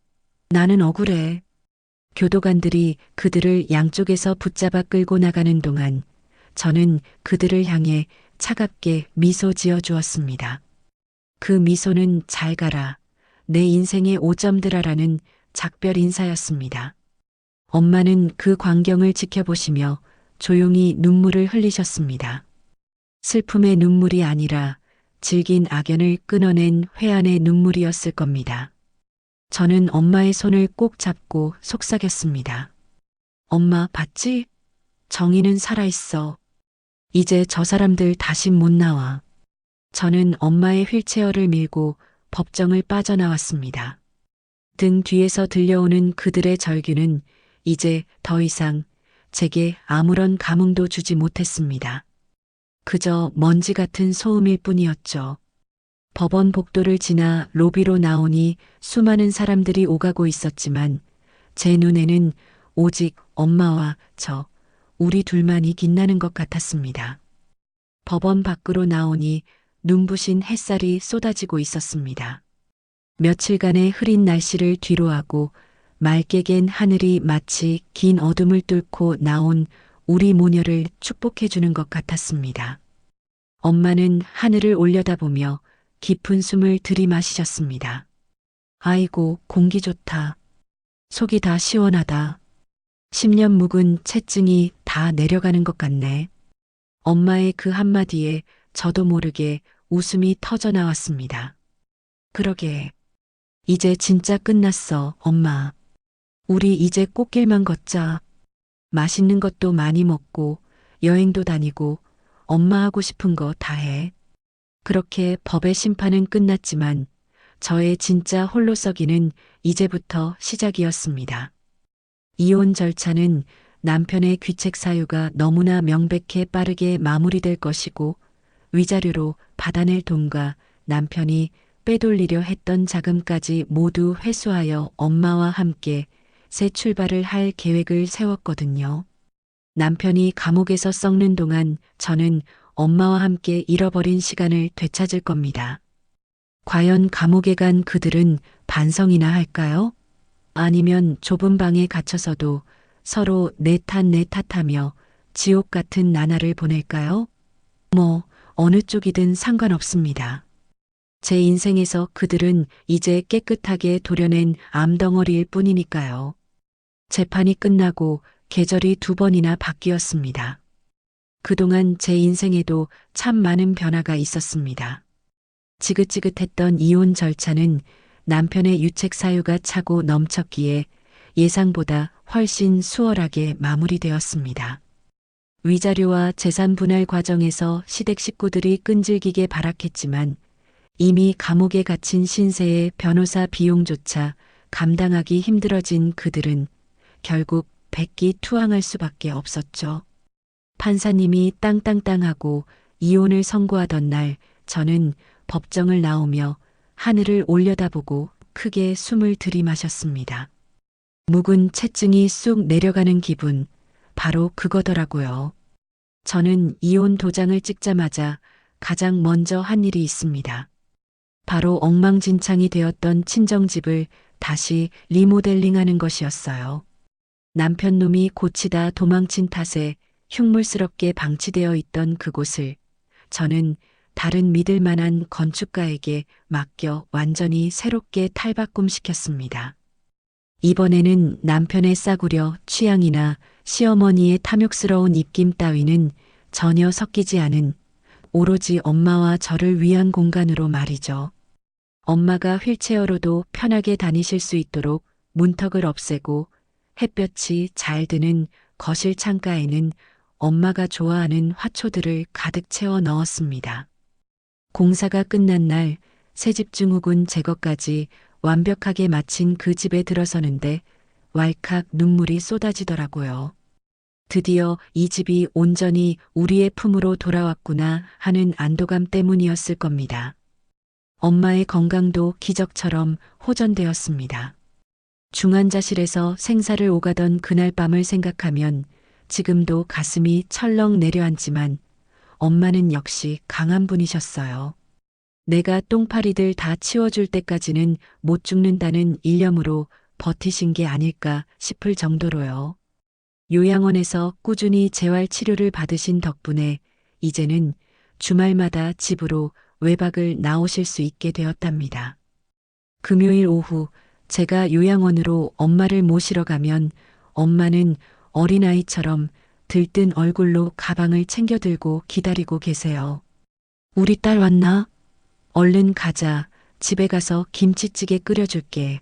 나는 억울해. 교도관들이 그들을 양쪽에서 붙잡아 끌고 나가는 동안 저는 그들을 향해 차갑게 미소 지어 주었습니다. 그 미소는 잘 가라. 내 인생의 오점들아라는 작별 인사였습니다. 엄마는 그 광경을 지켜보시며 조용히 눈물을 흘리셨습니다. 슬픔의 눈물이 아니라 질긴 악연을 끊어낸 회한의 눈물이었을 겁니다. 저는 엄마의 손을 꼭 잡고 속삭였습니다. 엄마, 봤지? 정의는 살아있어. 이제 저 사람들 다신 못 나와. 저는 엄마의 휠체어를 밀고 법정을 빠져나왔습니다. 등 뒤에서 들려오는 그들의 절규는 이제 더 이상 제게 아무런 감흥도 주지 못했습니다. 그저 먼지 같은 소음일 뿐이었죠. 법원 복도를 지나 로비로 나오니 수많은 사람들이 오가고 있었지만 제 눈에는 오직 엄마와 우리 둘만이 빛나는 것 같았습니다. 법원 밖으로 나오니 눈부신 햇살이 쏟아지고 있었습니다. 며칠간의 흐린 날씨를 뒤로하고 맑게 갠 하늘이 마치 긴 어둠을 뚫고 나온 우리 모녀를 축복해주는 것 같았습니다. 엄마는 하늘을 올려다보며 깊은 숨을 들이마시셨습니다. 아이고, 공기 좋다. 속이 다 시원하다. 10년 묵은 체증이 다 내려가는 것 같네. 엄마의 그 한마디에 저도 모르게 웃음이 터져 나왔습니다. 그러게. 이제 진짜 끝났어, 엄마. 우리 이제 꽃길만 걷자. 맛있는 것도 많이 먹고, 여행도 다니고, 엄마 하고 싶은 거 다 해. 그렇게 법의 심판은 끝났지만, 저의 진짜 홀로서기는 이제부터 시작이었습니다. 이혼 절차는 남편의 귀책 사유가 너무나 명백해 빠르게 마무리될 것이고, 위자료로 받아낼 돈과 남편이 빼돌리려 했던 자금까지 모두 회수하여 엄마와 함께 새 출발을 할 계획을 세웠거든요. 남편이 감옥에서 썩는 동안 저는 엄마와 함께 잃어버린 시간을 되찾을 겁니다. 과연 감옥에 간 그들은 반성이나 할까요? 아니면 좁은 방에 갇혀서도 서로 내 탓하며 지옥 같은 나날을 보낼까요? 어느 쪽이든 상관없습니다. 제 인생에서 그들은 이제 깨끗하게 도려낸 암덩어리일 뿐이니까요. 재판이 끝나고 계절이 2번이나 바뀌었습니다. 그동안 제 인생에도 참 많은 변화가 있었습니다. 지긋지긋했던 이혼 절차는 남편의 유책 사유가 차고 넘쳤기에 예상보다 훨씬 수월하게 마무리되었습니다. 위자료와 재산 분할 과정에서 시댁 식구들이 끈질기게 발악했지만 이미 감옥에 갇힌 신세의 변호사 비용조차 감당하기 힘들어진 그들은 결국 백기투항할 수밖에 없었죠. 판사님이 땅땅땅하고 이혼을 선고하던 날 저는 법정을 나오며 하늘을 올려다보고 크게 숨을 들이마셨습니다. 묵은 체증이 쑥 내려가는 기분, 바로 그거더라고요. 저는 이혼 도장을 찍자마자 가장 먼저 한 일이 있습니다. 바로 엉망진창이 되었던 친정집을 다시 리모델링하는 것이었어요. 남편 놈이 고치다 도망친 탓에 흉물스럽게 방치되어 있던 그곳을 저는 다른 믿을 만한 건축가에게 맡겨 완전히 새롭게 탈바꿈시켰습니다. 이번에는 남편의 싸구려 취향이나 시어머니의 탐욕스러운 입김 따위는 전혀 섞이지 않은 오로지 엄마와 저를 위한 공간으로 말이죠. 엄마가 휠체어로도 편하게 다니실 수 있도록 문턱을 없애고 햇볕이 잘 드는 거실 창가에는 엄마가 좋아하는 화초들을 가득 채워 넣었습니다. 공사가 끝난 날 새집 증후군 제거까지 완벽하게 마친 그 집에 들어서는데 왈칵 눈물이 쏟아지더라고요. 드디어 이 집이 온전히 우리의 품으로 돌아왔구나 하는 안도감 때문이었을 겁니다. 엄마의 건강도 기적처럼 호전되었습니다. 중환자실에서 생사를 오가던 그날 밤을 생각하면 지금도 가슴이 철렁 내려앉지만 엄마는 역시 강한 분이셨어요. 내가 똥파리들 다 치워줄 때까지는 못 죽는다는 일념으로 버티신 게 아닐까 싶을 정도로요. 요양원에서 꾸준히 재활 치료를 받으신 덕분에 이제는 주말마다 집으로 외박을 나오실 수 있게 되었답니다. 금요일 오후 제가 요양원으로 엄마를 모시러 가면 엄마는 어린아이처럼 들뜬 얼굴로 가방을 챙겨 들고 기다리고 계세요. 우리 딸 왔나? 얼른 가자. 집에 가서 김치찌개 끓여줄게.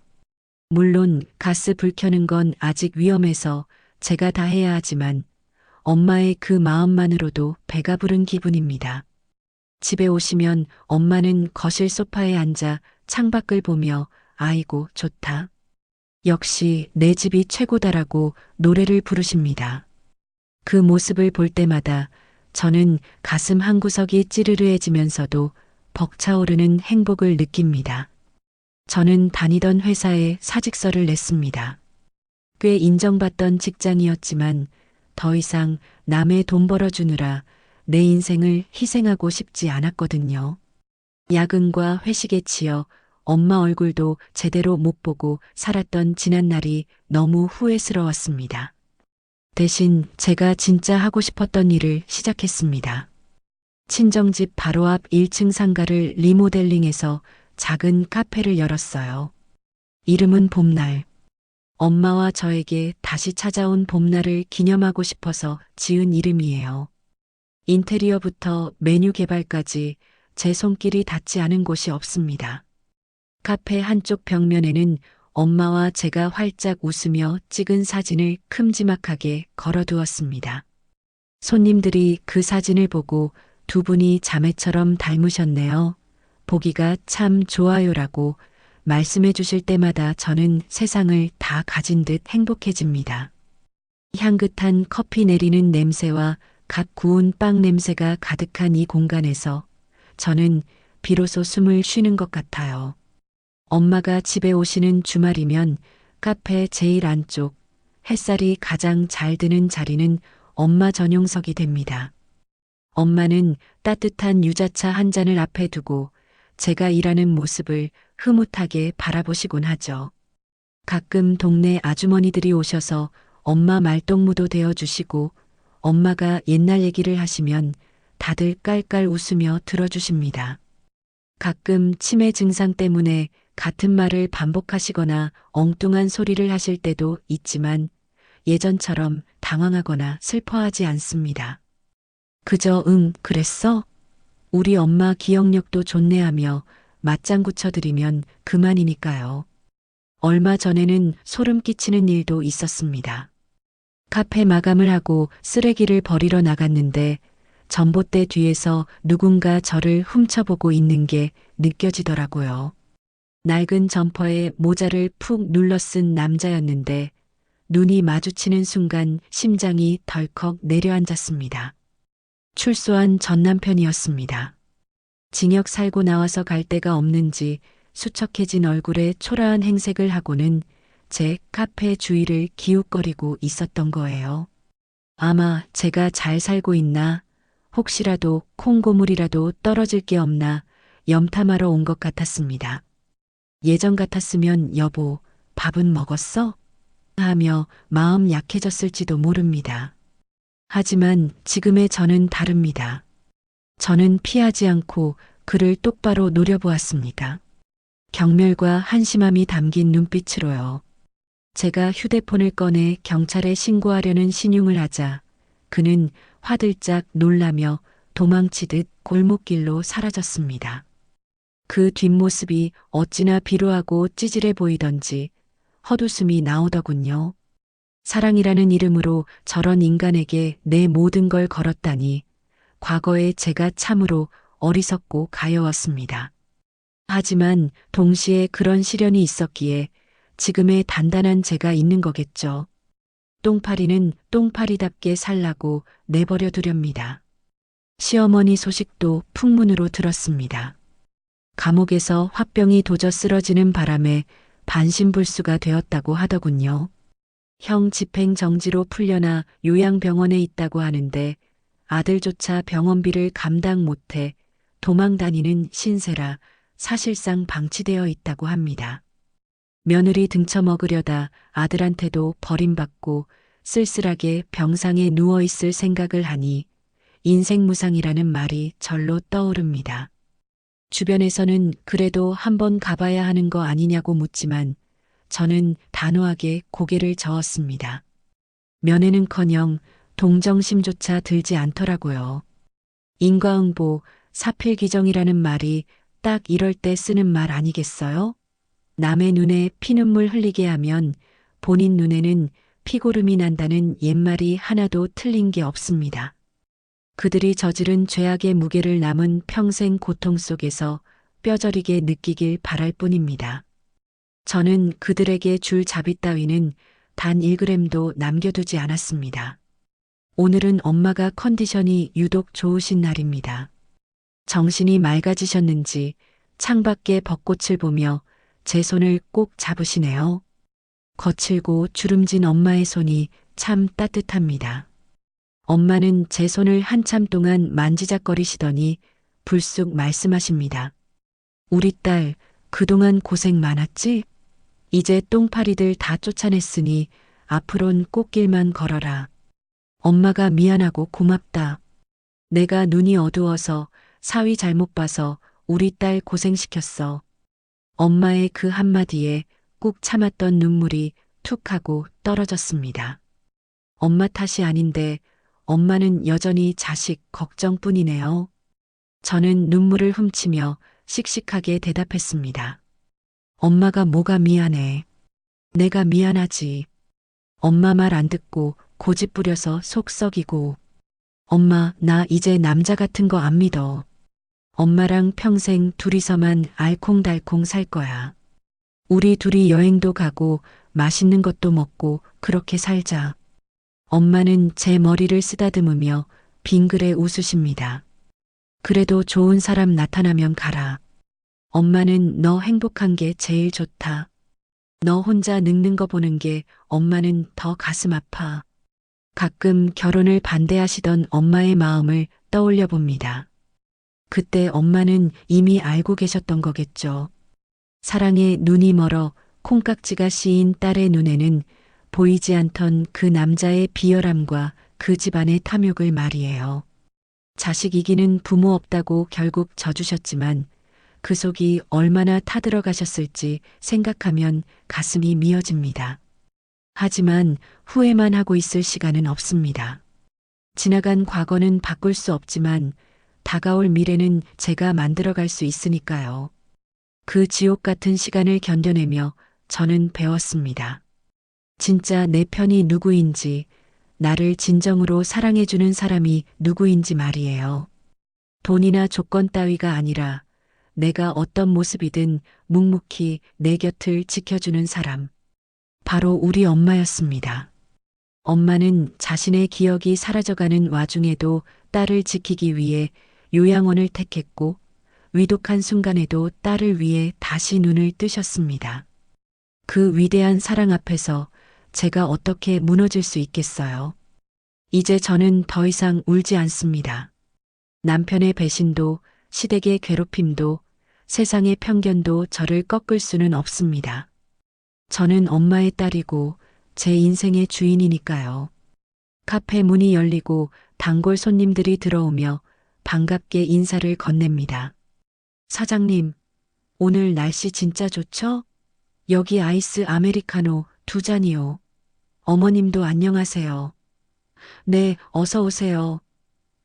물론 가스 불 켜는 건 아직 위험해서 제가 다 해야 하지만 엄마의 그 마음만으로도 배가 부른 기분입니다. 집에 오시면 엄마는 거실 소파에 앉아 창밖을 보며 아이고 좋다. 역시 내 집이 최고다라고 노래를 부르십니다. 그 모습을 볼 때마다 저는 가슴 한구석이 찌르르해지면서도 벅차오르는 행복을 느낍니다. 저는 다니던 회사에 사직서를 냈습니다. 꽤 인정받던 직장이었지만 더 이상 남의 돈 벌어주느라 내 인생을 희생하고 싶지 않았거든요. 야근과 회식에 치여 엄마 얼굴도 제대로 못 보고 살았던 지난날이 너무 후회스러웠습니다. 대신 제가 진짜 하고 싶었던 일을 시작했습니다. 친정집 바로 앞 1층 상가를 리모델링해서 작은 카페를 열었어요. 이름은 봄날. 엄마와 저에게 다시 찾아온 봄날을 기념하고 싶어서 지은 이름이에요. 인테리어부터 메뉴 개발까지 제 손길이 닿지 않은 곳이 없습니다. 카페 한쪽 벽면에는 엄마와 제가 활짝 웃으며 찍은 사진을 큼지막하게 걸어두었습니다. 손님들이 그 사진을 보고 두 분이 자매처럼 닮으셨네요. 보기가 참 좋아요라고 말씀해 주실 때마다 저는 세상을 다 가진 듯 행복해집니다. 향긋한 커피 내리는 냄새와 갓 구운 빵 냄새가 가득한 이 공간에서 저는 비로소 숨을 쉬는 것 같아요. 엄마가 집에 오시는 주말이면 카페 제일 안쪽 햇살이 가장 잘 드는 자리는 엄마 전용석이 됩니다. 엄마는 따뜻한 유자차 한 잔을 앞에 두고 제가 일하는 모습을 흐뭇하게 바라보시곤 하죠. 가끔 동네 아주머니들이 오셔서 엄마 말동무도 되어주시고 엄마가 옛날 얘기를 하시면 다들 깔깔 웃으며 들어주십니다. 가끔 치매 증상 때문에 같은 말을 반복하시거나 엉뚱한 소리를 하실 때도 있지만 예전처럼 당황하거나 슬퍼하지 않습니다. 그저 그랬어? 우리 엄마 기억력도 좋네 하며 맞장구 쳐드리면 그만이니까요. 얼마 전에는 소름 끼치는 일도 있었습니다. 카페 마감을 하고 쓰레기를 버리러 나갔는데 전봇대 뒤에서 누군가 저를 훔쳐보고 있는 게 느껴지더라고요. 낡은 점퍼에 모자를 푹 눌러 쓴 남자였는데 눈이 마주치는 순간 심장이 덜컥 내려앉았습니다. 출소한 전 남편이었습니다. 징역 살고 나와서 갈 데가 없는지 수척해진 얼굴에 초라한 행색을 하고는 제 카페 주위를 기웃거리고 있었던 거예요. 아마 제가 잘 살고 있나, 혹시라도 콩고물이라도 떨어질 게 없나 염탐하러 온 것 같았습니다. 예전 같았으면 여보, 밥은 먹었어? 하며 마음 약해졌을지도 모릅니다. 하지만 지금의 저는 다릅니다. 저는 피하지 않고 그를 똑바로 노려보았습니다. 경멸과 한심함이 담긴 눈빛으로요. 제가 휴대폰을 꺼내 경찰에 신고하려는 신용을 하자 그는 화들짝 놀라며 도망치듯 골목길로 사라졌습니다. 그 뒷모습이 어찌나 비루하고 찌질해 보이던지 헛웃음이 나오더군요. 사랑이라는 이름으로 저런 인간에게 내 모든 걸 걸었다니 과거에 제가 참으로 어리석고 가여웠습니다. 하지만 동시에 그런 시련이 있었기에 지금의 단단한 제가 있는 거겠죠. 똥파리는 똥파리답게 살라고 내버려 두렵니다. 시어머니 소식도 풍문으로 들었습니다. 감옥에서 화병이 도져 쓰러지는 바람에 반신불수가 되었다고 하더군요. 형 집행 정지로 풀려나 요양병원에 있다고 하는데 아들조차 병원비를 감당 못해 도망 다니는 신세라 사실상 방치되어 있다고 합니다. 며느리 등쳐먹으려다 아들한테도 버림받고 쓸쓸하게 병상에 누워있을 생각을 하니 인생무상이라는 말이 절로 떠오릅니다. 주변에서는 그래도 한번 가봐야 하는 거 아니냐고 묻지만 저는 단호하게 고개를 저었습니다. 면회는커녕 동정심조차 들지 않더라고요. 인과응보, 사필귀정이라는 말이 딱 이럴 때 쓰는 말 아니겠어요? 남의 눈에 피눈물 흘리게 하면 본인 눈에는 피고름이 난다는 옛말이 하나도 틀린 게 없습니다. 그들이 저지른 죄악의 무게를 남은 평생 고통 속에서 뼈저리게 느끼길 바랄 뿐입니다. 저는 그들에게 줄 자비 따위는 단 1g도 남겨두지 않았습니다. 오늘은 엄마가 컨디션이 유독 좋으신 날입니다. 정신이 맑아지셨는지 창밖에 벚꽃을 보며 제 손을 꼭 잡으시네요. 거칠고 주름진 엄마의 손이 참 따뜻합니다. 엄마는 제 손을 한참 동안 만지작거리시더니 불쑥 말씀하십니다. 우리 딸 그동안 고생 많았지? 이제 똥파리들 다 쫓아냈으니 앞으론 꽃길만 걸어라. 엄마가 미안하고 고맙다. 내가 눈이 어두워서 사위 잘못 봐서 우리 딸 고생시켰어. 엄마의 그 한마디에 꾹 참았던 눈물이 툭 하고 떨어졌습니다. 엄마 탓이 아닌데 엄마는 여전히 자식 걱정뿐이네요. 저는 눈물을 훔치며 씩씩하게 대답했습니다. 엄마가 뭐가 미안해. 내가 미안하지. 엄마 말 안 듣고 고집 부려서 속 썩이고. 엄마, 나 이제 남자 같은 거 안 믿어. 엄마랑 평생 둘이서만 알콩달콩 살 거야. 우리 둘이 여행도 가고 맛있는 것도 먹고 그렇게 살자. 엄마는 제 머리를 쓰다듬으며 빙그레 웃으십니다. 그래도 좋은 사람 나타나면 가라. 엄마는 너 행복한 게 제일 좋다. 너 혼자 늙는 거 보는 게 엄마는 더 가슴 아파. 가끔 결혼을 반대하시던 엄마의 마음을 떠올려 봅니다. 그때 엄마는 이미 알고 계셨던 거겠죠. 사랑에 눈이 멀어 콩깍지가 씌인 딸의 눈에는 보이지 않던 그 남자의 비열함과 그 집안의 탐욕을 말이에요. 자식 이기는 부모 없다고 결국 져주셨지만 그 속이 얼마나 타들어가셨을지 생각하면 가슴이 미어집니다. 하지만 후회만 하고 있을 시간은 없습니다. 지나간 과거는 바꿀 수 없지만 다가올 미래는 제가 만들어갈 수 있으니까요. 그 지옥 같은 시간을 견뎌내며 저는 배웠습니다. 진짜 내 편이 누구인지, 나를 진정으로 사랑해주는 사람이 누구인지 말이에요. 돈이나 조건 따위가 아니라 내가 어떤 모습이든 묵묵히 내 곁을 지켜주는 사람. 바로 우리 엄마였습니다. 엄마는 자신의 기억이 사라져가는 와중에도 딸을 지키기 위해 요양원을 택했고 위독한 순간에도 딸을 위해 다시 눈을 뜨셨습니다. 그 위대한 사랑 앞에서 제가 어떻게 무너질 수 있겠어요? 이제 저는 더 이상 울지 않습니다. 남편의 배신도 시댁의 괴롭힘도 세상의 편견도 저를 꺾을 수는 없습니다. 저는 엄마의 딸이고 제 인생의 주인이니까요. 카페 문이 열리고 단골 손님들이 들어오며 반갑게 인사를 건넵니다. 사장님, 오늘 날씨 진짜 좋죠? 여기 아이스 아메리카노 2잔이요. 어머님도 안녕하세요. 네, 어서 오세요.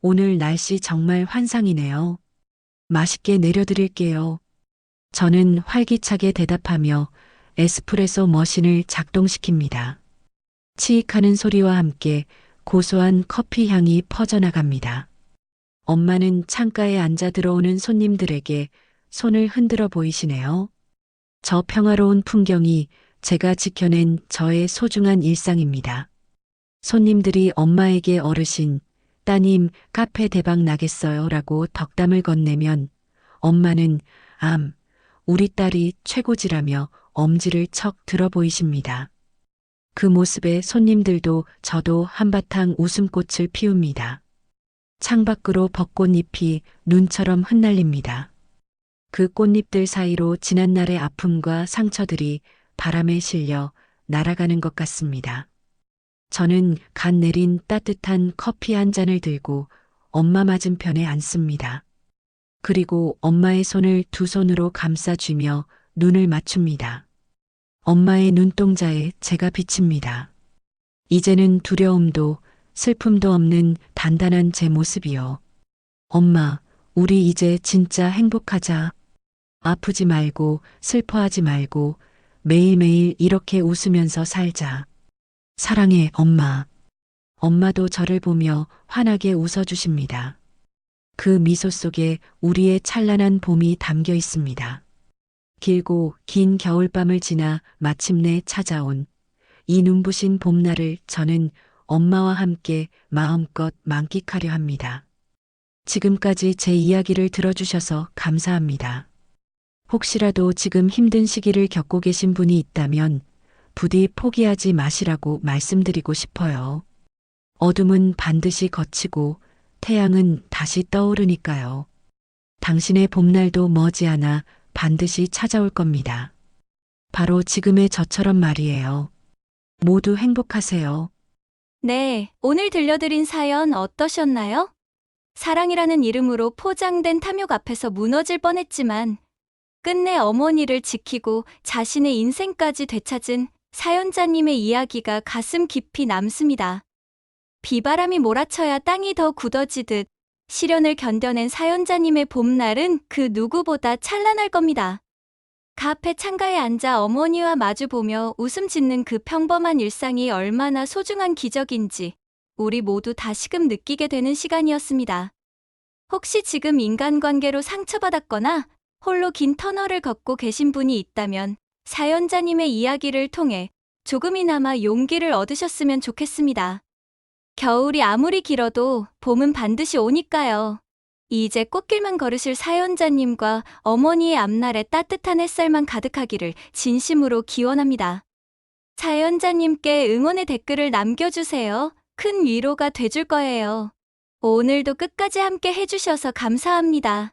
오늘 날씨 정말 환상이네요. 맛있게 내려드릴게요. 저는 활기차게 대답하며 에스프레소 머신을 작동시킵니다. 치익하는 소리와 함께 고소한 커피 향이 퍼져나갑니다. 엄마는 창가에 앉아 들어오는 손님들에게 손을 흔들어 보이시네요. 저 평화로운 풍경이 제가 지켜낸 저의 소중한 일상입니다. 손님들이 엄마에게 어르신, 따님 카페 대박 나겠어요 라고 덕담을 건네면 엄마는 우리 딸이 최고지라며 엄지를 척 들어 보이십니다. 그 모습에 손님들도 저도 한바탕 웃음꽃을 피웁니다. 창밖으로 벚꽃잎이 눈처럼 흩날립니다. 그 꽃잎들 사이로 지난날의 아픔과 상처들이 바람에 실려 날아가는 것 같습니다. 저는 갓 내린 따뜻한 커피 한 잔을 들고 엄마 맞은편에 앉습니다. 그리고 엄마의 손을 두 손으로 감싸쥐며 눈을 맞춥니다. 엄마의 눈동자에 제가 비칩니다. 이제는 두려움도 슬픔도 없는 단단한 제 모습이요. 엄마, 우리 이제 진짜 행복하자. 아프지 말고 슬퍼하지 말고 매일매일 이렇게 웃으면서 살자. 사랑해, 엄마. 엄마도 저를 보며 환하게 웃어주십니다. 그 미소 속에 우리의 찬란한 봄이 담겨 있습니다. 길고 긴 겨울밤을 지나 마침내 찾아온 이 눈부신 봄날을 저는 엄마와 함께 마음껏 만끽하려 합니다. 지금까지 제 이야기를 들어주셔서 감사합니다. 혹시라도 지금 힘든 시기를 겪고 계신 분이 있다면 부디 포기하지 마시라고 말씀드리고 싶어요. 어둠은 반드시 거치고 태양은 다시 떠오르니까요. 당신의 봄날도 머지않아 반드시 찾아올 겁니다. 바로 지금의 저처럼 말이에요. 모두 행복하세요. 네, 오늘 들려드린 사연 어떠셨나요? 사랑이라는 이름으로 포장된 탐욕 앞에서 무너질 뻔했지만 끝내 어머니를 지키고 자신의 인생까지 되찾은 사연자님의 이야기가 가슴 깊이 남습니다. 비바람이 몰아쳐야 땅이 더 굳어지듯 시련을 견뎌낸 사연자님의 봄날은 그 누구보다 찬란할 겁니다. 카페 창가에 앉아 어머니와 마주보며 웃음 짓는 그 평범한 일상이 얼마나 소중한 기적인지 우리 모두 다시금 느끼게 되는 시간이었습니다. 혹시 지금 인간관계로 상처받았거나 홀로 긴 터널을 걷고 계신 분이 있다면 사연자님의 이야기를 통해 조금이나마 용기를 얻으셨으면 좋겠습니다. 겨울이 아무리 길어도 봄은 반드시 오니까요. 이제 꽃길만 걸으실 사연자님과 어머니의 앞날에 따뜻한 햇살만 가득하기를 진심으로 기원합니다. 사연자님께 응원의 댓글을 남겨주세요. 큰 위로가 돼줄 거예요. 오늘도 끝까지 함께 해주셔서 감사합니다.